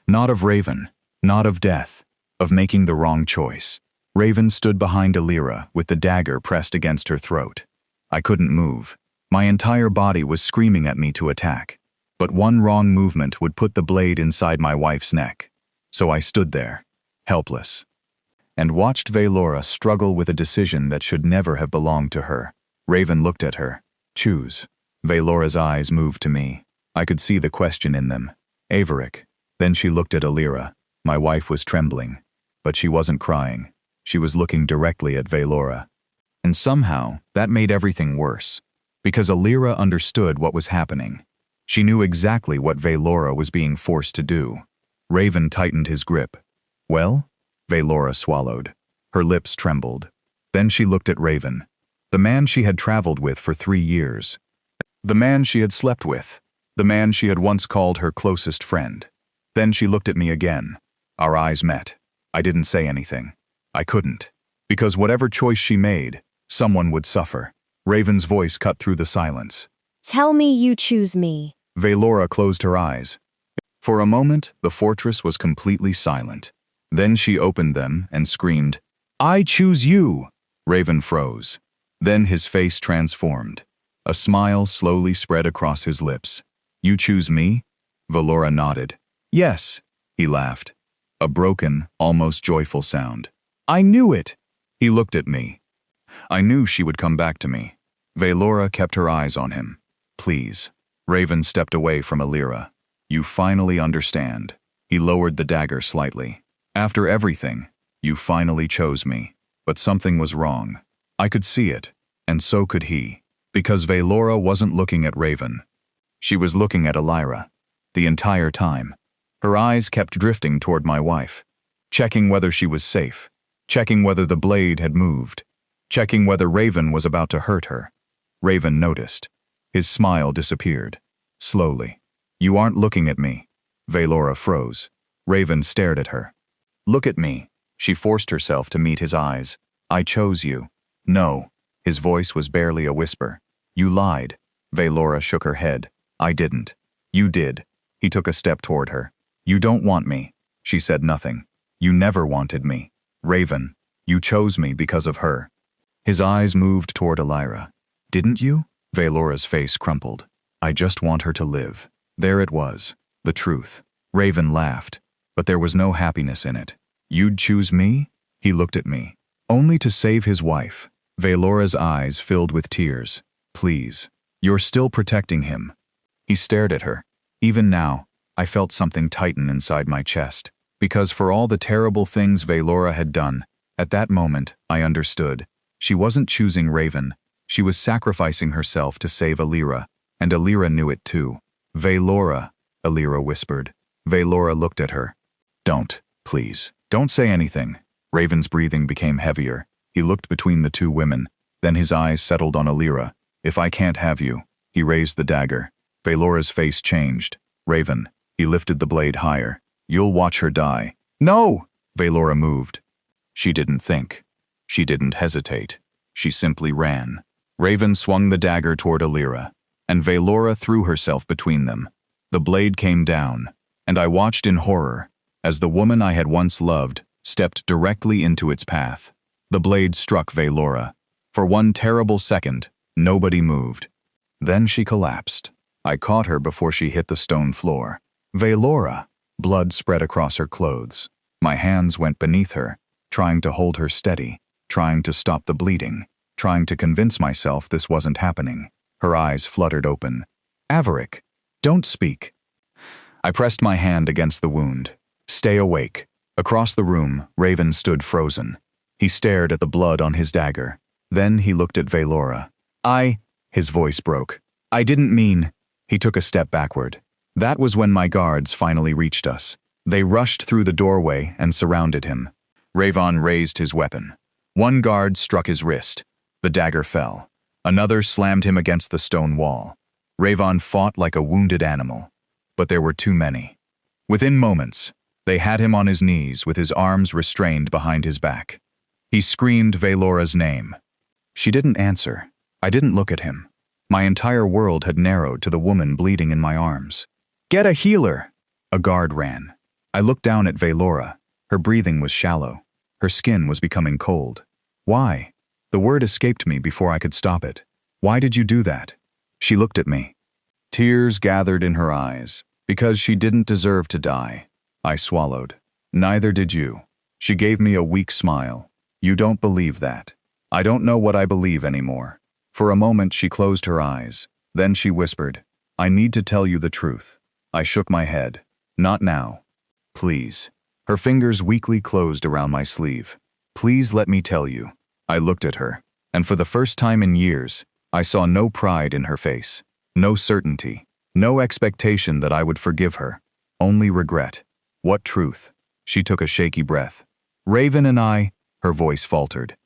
Not of Raven, not of death, of making the wrong choice. Raven stood behind Aelira with the dagger pressed against her throat. I couldn't move. My entire body was screaming at me to attack. But one wrong movement would put the blade inside my wife's neck. So I stood there, helpless, and watched Vaelora struggle with a decision that should never have belonged to her. Raven looked at her. Choose. Vaelora's eyes moved to me. I could see the question in them. Averic. Then she looked at Aelira. My wife was trembling. But she wasn't crying. She was looking directly at Vaelora. And somehow, that made everything worse. Because Aelira understood what was happening. She knew exactly what Vaelora was being forced to do. Raven tightened his grip. Well? Vaelora swallowed. Her lips trembled. Then she looked at Raven. The man she had traveled with for 3 years. The man she had slept with. The man she had once called her closest friend. Then she looked at me again. Our eyes met. I didn't say anything. I couldn't. Because whatever choice she made, someone would suffer. Raven's voice cut through the silence. Tell me you choose me. Vaelora closed her eyes. For a moment, the fortress was completely silent. Then she opened them and screamed, I choose you! Raven froze. Then his face transformed. A smile slowly spread across his lips. You choose me? Vaelora nodded. Yes, he laughed. A broken, almost joyful sound. I knew it! He looked at me. I knew she would come back to me. Vaelora kept her eyes on him. Please. Raven stepped away from Aelira. You finally understand. He lowered the dagger slightly. After everything, you finally chose me. But something was wrong. I could see it, and so could he. Because Vaelora wasn't looking at Raven. She was looking at Aelira. The entire time. Her eyes kept drifting toward my wife, checking whether she was safe, checking whether the blade had moved, checking whether Raven was about to hurt her. Raven noticed. His smile disappeared. Slowly. "You aren't looking at me." Vaelora froze. Raven stared at her. "Look at me." She forced herself to meet his eyes. "I chose you." "No." His voice was barely a whisper. "You lied." Vaelora shook her head. "I didn't." "You did." He took a step toward her. "You don't want me." She said nothing. "You never wanted me." "Raven, you chose me because of her." His eyes moved toward Elira. "Didn't you?" Vaelora's face crumpled. "I just want her to live." There it was. The truth. Raven laughed, but there was no happiness in it. "You'd choose me?" He looked at me. "Only to save his wife." Vaelora's eyes filled with tears. "Please. You're still protecting him." He stared at her. Even now, I felt something tighten inside my chest, because for all the terrible things Vaelora had done, at that moment, I understood. She wasn't choosing Raven. She was sacrificing herself to save Elira, and Elira knew it too. "Vaelora," Elira whispered. Vaelora looked at her. "Don't, please. Don't say anything." Raven's breathing became heavier. He looked between the two women. Then his eyes settled on Elira. "If I can't have you." He raised the dagger. Vaelora's face changed. "Raven." He lifted the blade higher. "You'll watch her die." "No!" Vaelora moved. She didn't think. She didn't hesitate. She simply ran. Raven swung the dagger toward Elira, and Vaelora threw herself between them. The blade came down, and I watched in horror as the woman I had once loved stepped directly into its path. The blade struck Vaelora. For one terrible second, nobody moved. Then she collapsed. I caught her before she hit the stone floor. "Vaelora!" Blood spread across her clothes. My hands went beneath her, trying to hold her steady, trying to stop the bleeding, trying to convince myself this wasn't happening. Her eyes fluttered open. "Averic, don't speak." I pressed my hand against the wound. "Stay awake." Across the room, Raven stood frozen. He stared at the blood on his dagger. Then he looked at Vaelora. His voice broke. "I didn't mean." He took a step backward. That was when my guards finally reached us. They rushed through the doorway and surrounded him. Raven raised his weapon. One guard struck his wrist. The dagger fell. Another slammed him against the stone wall. Raven fought like a wounded animal. But there were too many. Within moments, they had him on his knees with his arms restrained behind his back. He screamed Vaelora's name. She didn't answer. I didn't look at him. My entire world had narrowed to the woman bleeding in my arms. "Get a healer!" A guard ran. I looked down at Vaelora. Her breathing was shallow. Her skin was becoming cold. "Why?" The word escaped me before I could stop it. "Why did you do that?" She looked at me. Tears gathered in her eyes. "Because she didn't deserve to die." I swallowed. "Neither did you." She gave me a weak smile. "You don't believe that." "I don't know what I believe anymore." For a moment she closed her eyes. Then she whispered, "I need to tell you the truth." I shook my head. "Not now." "Please." Her fingers weakly closed around my sleeve. "Please let me tell you." I looked at her, and for the first time in years, I saw no pride in her face, no certainty, no expectation that I would forgive her, only regret. "What truth?" She took a shaky breath. "Raven and I," her voice faltered.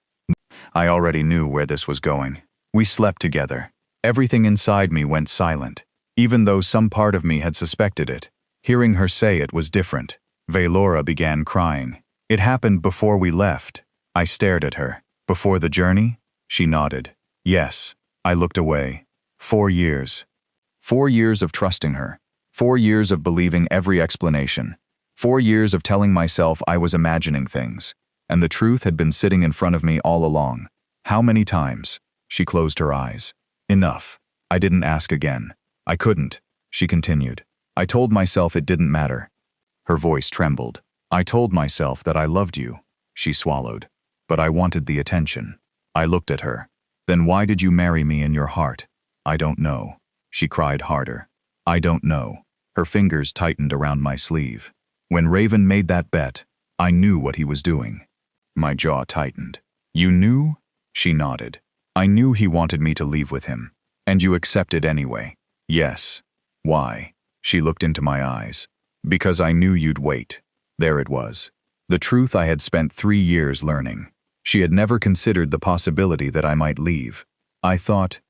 I already knew where this was going. We slept together. Everything inside me went silent, even though some part of me had suspected it. Hearing her say it was different. Vaelora began crying. "It happened before we left." I stared at her. "Before the journey?" She nodded. "Yes." I looked away. 4 years. 4 years of trusting her. 4 years of believing every explanation. 4 years of telling myself I was imagining things. And the truth had been sitting in front of me all along. How many times? She closed her eyes. "Enough." I didn't ask again. "I couldn't," she continued. "I told myself it didn't matter." Her voice trembled. "I told myself that I loved you." She swallowed. "But I wanted the attention." I looked at her. "Then why did you marry me in your heart?" "I don't know." She cried harder. "I don't know." Her fingers tightened around my sleeve. When Raven made that bet, I knew what he was doing. My jaw tightened. "You knew?" She nodded. "I knew he wanted me to leave with him. And you accepted anyway." "Yes." "Why?" She looked into my eyes. Because I knew you'd wait. There it was. The truth I had spent 3 years learning. She had never considered the possibility that I might leave. I thought,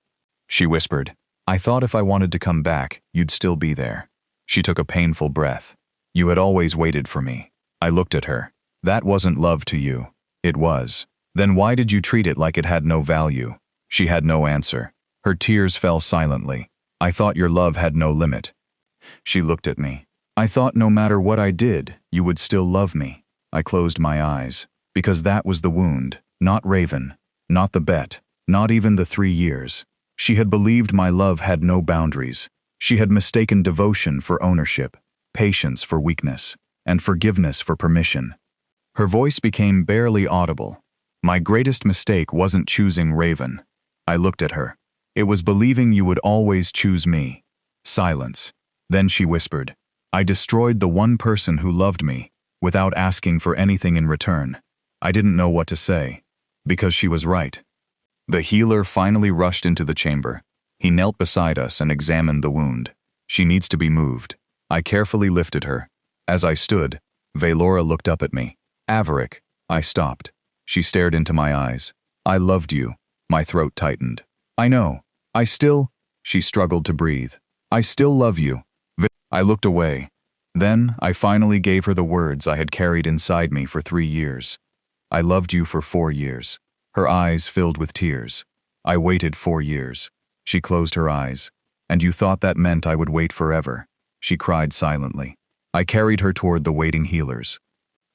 she whispered, I thought if I wanted to come back, you'd still be there. She took a painful breath. You had always waited for me. I looked at her. That wasn't love to you. It was. Then why did you treat it like it had no value? She had no answer. Her tears fell silently. I thought your love had no limit. She looked at me. I thought no matter what I did, you would still love me. I closed my eyes. Because that was the wound, not Raven, not the bet, not even the 3 years. She had believed my love had no boundaries. She had mistaken devotion for ownership, patience for weakness, and forgiveness for permission. Her voice became barely audible. My greatest mistake wasn't choosing Raven. I looked at her. It was believing you would always choose me. Silence. Then she whispered, I destroyed the one person who loved me, without asking for anything in return. I didn't know what to say, because she was right. The healer finally rushed into the chamber. He knelt beside us and examined the wound. She needs to be moved. I carefully lifted her. As I stood, Vaelora looked up at me. Averic. I stopped. She stared into my eyes. I loved you. My throat tightened. I know. I still... She struggled to breathe. I still love you. I looked away. Then I finally gave her the words I had carried inside me for 3 years. I loved you for 4 years. Her eyes filled with tears. I waited 4 years. She closed her eyes. And you thought that meant I would wait forever. She cried silently. I carried her toward the waiting healers.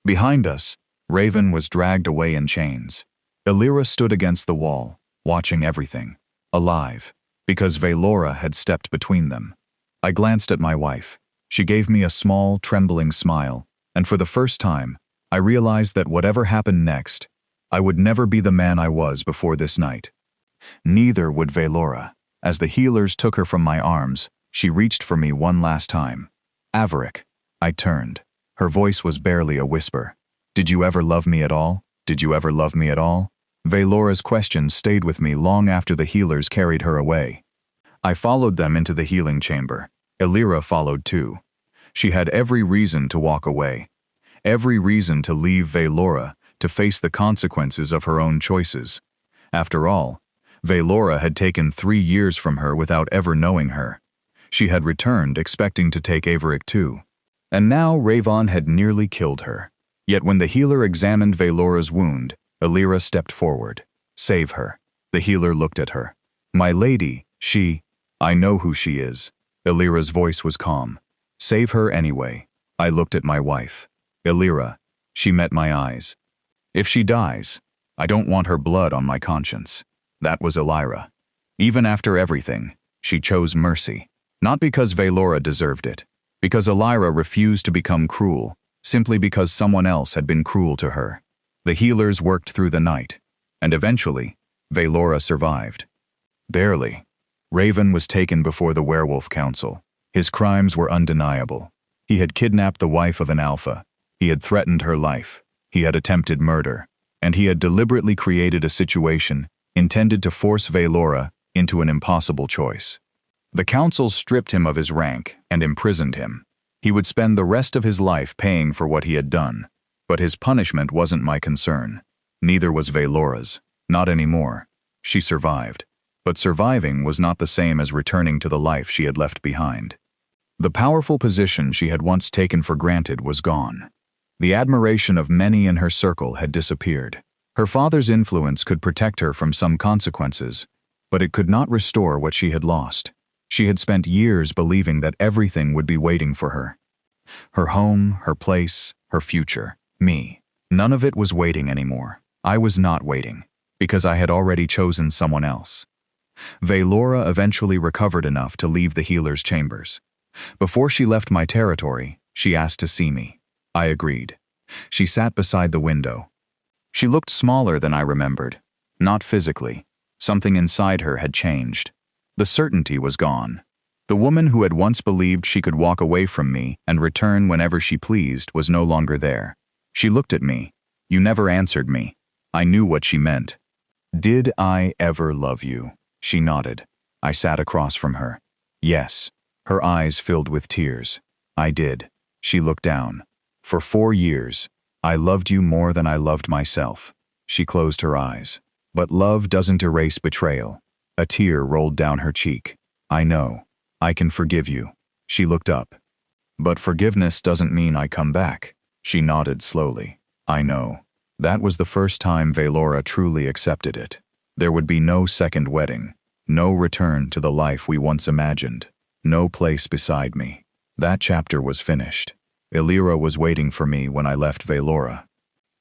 Behind us, Raven was dragged away in chains. Vaelora stood against the wall, watching everything. Alive, because Vaelora had stepped between them. I glanced at my wife. She gave me a small, trembling smile, and for the first time, I realized that whatever happened next, I would never be the man I was before this night. Neither would Vaelora. As the healers took her from my arms, she reached for me one last time. Averic. I turned. Her voice was barely a whisper. Did you ever love me at all? Did you ever love me at all? Vaelora's question stayed with me long after the healers carried her away. I followed them into the healing chamber. Vaelora followed too. She had every reason to walk away. Every reason to leave Vaelora to face the consequences of her own choices. After all, Vaelora had taken 3 years from her without ever knowing her. She had returned expecting to take Averic too. And now Raven had nearly killed her. Yet when the healer examined Vaelora's wound, Vaelora stepped forward. Save her. The healer looked at her. My lady, I know who she is. Vaelora's voice was calm. Save her anyway. I looked at my wife. Vaelora. She met my eyes. If she dies, I don't want her blood on my conscience. That was Elira. Even after everything, she chose mercy. Not because Vaelora deserved it. Because Elira refused to become cruel, simply because someone else had been cruel to her. The healers worked through the night, and eventually, Vaelora survived. Barely. Raven was taken before the Werewolf Council. His crimes were undeniable. He had kidnapped the wife of an alpha. He had threatened her life. He had attempted murder. And he had deliberately created a situation intended to force Vaelora into an impossible choice. The council stripped him of his rank and imprisoned him. He would spend the rest of his life paying for what he had done. But his punishment wasn't my concern. Neither was Vaelora's. Not anymore. She survived. But surviving was not the same as returning to the life she had left behind. The powerful position she had once taken for granted was gone. The admiration of many in her circle had disappeared. Her father's influence could protect her from some consequences, but it could not restore what she had lost. She had spent years believing that everything would be waiting for her. Her home, her place, her future, me. None of it was waiting anymore. I was not waiting, because I had already chosen someone else. Vaelora eventually recovered enough to leave the healer's chambers. Before she left my territory, she asked to see me. I agreed. She sat beside the window. She looked smaller than I remembered. Not physically. Something inside her had changed. The certainty was gone. The woman who had once believed she could walk away from me and return whenever she pleased was no longer there. She looked at me. You never answered me. I knew what she meant. Did I ever love you? She nodded. I sat across from her. Yes. Her eyes filled with tears. I did. She looked down. For 4 years, I loved you more than I loved myself. She closed her eyes. But love doesn't erase betrayal. A tear rolled down her cheek. I know. I can forgive you. She looked up. But forgiveness doesn't mean I come back. She nodded slowly. I know. That was the first time Vaelora truly accepted it. There would be no second wedding. No return to the life we once imagined. No place beside me. That chapter was finished. Vaelora was waiting for me when I left Vaelora.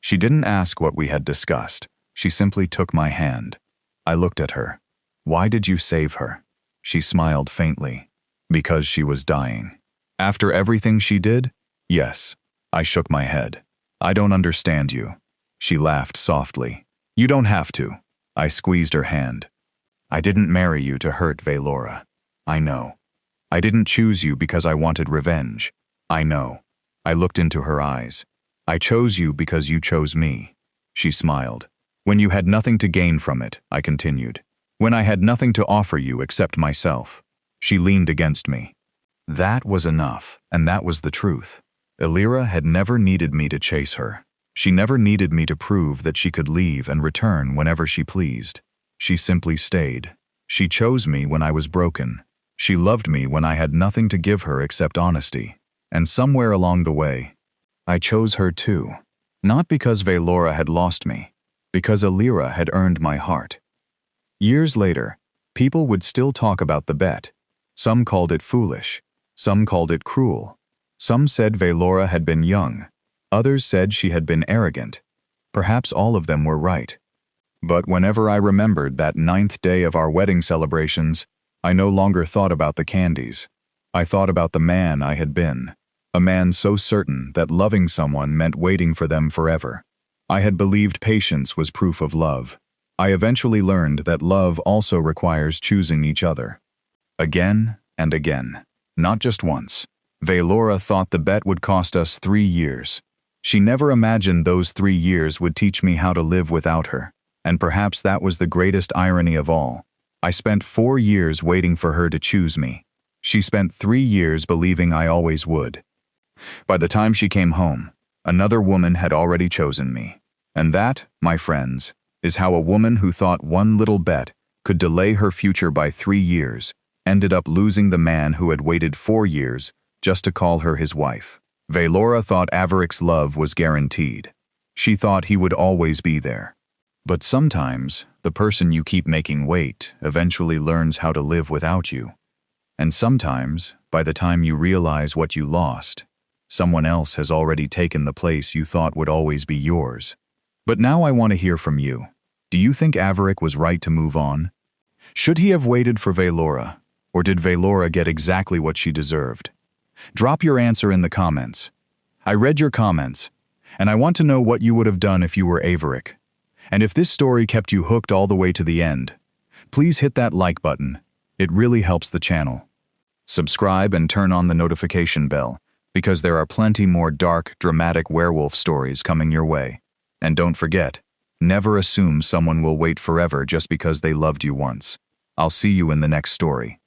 She didn't ask what we had discussed. She simply took my hand. I looked at her. Why did you save her? She smiled faintly. Because she was dying. After everything she did? Yes. I shook my head. I don't understand you. She laughed softly. You don't have to. I squeezed her hand. I didn't marry you to hurt Vaelora. I know. I didn't choose you because I wanted revenge. I know. I looked into her eyes. I chose you because you chose me. She smiled. When you had nothing to gain from it, I continued. When I had nothing to offer you except myself. She leaned against me. That was enough, and that was the truth. Vaelora had never needed me to chase her. She never needed me to prove that she could leave and return whenever she pleased. She simply stayed. She chose me when I was broken. She loved me when I had nothing to give her except honesty. And somewhere along the way, I chose her too. Not because Vaelora had lost me, because Vaelora had earned my heart. Years later, people would still talk about the bet. Some called it foolish. Some called it cruel. Some said Vaelora had been young. Others said she had been arrogant. Perhaps all of them were right. But whenever I remembered that 9th day of our wedding celebrations, I no longer thought about the candies. I thought about the man I had been. A man so certain that loving someone meant waiting for them forever. I had believed patience was proof of love. I eventually learned that love also requires choosing each other. Again and again. Not just once. Vaelora thought the bet would cost us 3 years. She never imagined those 3 years would teach me how to live without her. And perhaps that was the greatest irony of all. I spent 4 years waiting for her to choose me. She spent 3 years believing I always would. By the time she came home, another woman had already chosen me. And that, my friends, is how a woman who thought one little bet could delay her future by 3 years ended up losing the man who had waited 4 years just to call her his wife. Vaelora thought Averic's love was guaranteed. She thought he would always be there. But sometimes, the person you keep making wait eventually learns how to live without you. And sometimes, by the time you realize what you lost, someone else has already taken the place you thought would always be yours. But now I want to hear from you. Do you think Averic was right to move on? Should he have waited for Vaelora, or did Vaelora get exactly what she deserved? Drop your answer in the comments. I read your comments, and I want to know what you would have done if you were Averic. And if this story kept you hooked all the way to the end, please hit that like button. It really helps the channel. Subscribe and turn on the notification bell, because there are plenty more dark, dramatic werewolf stories coming your way. And don't forget, never assume someone will wait forever just because they loved you once. I'll see you in the next story.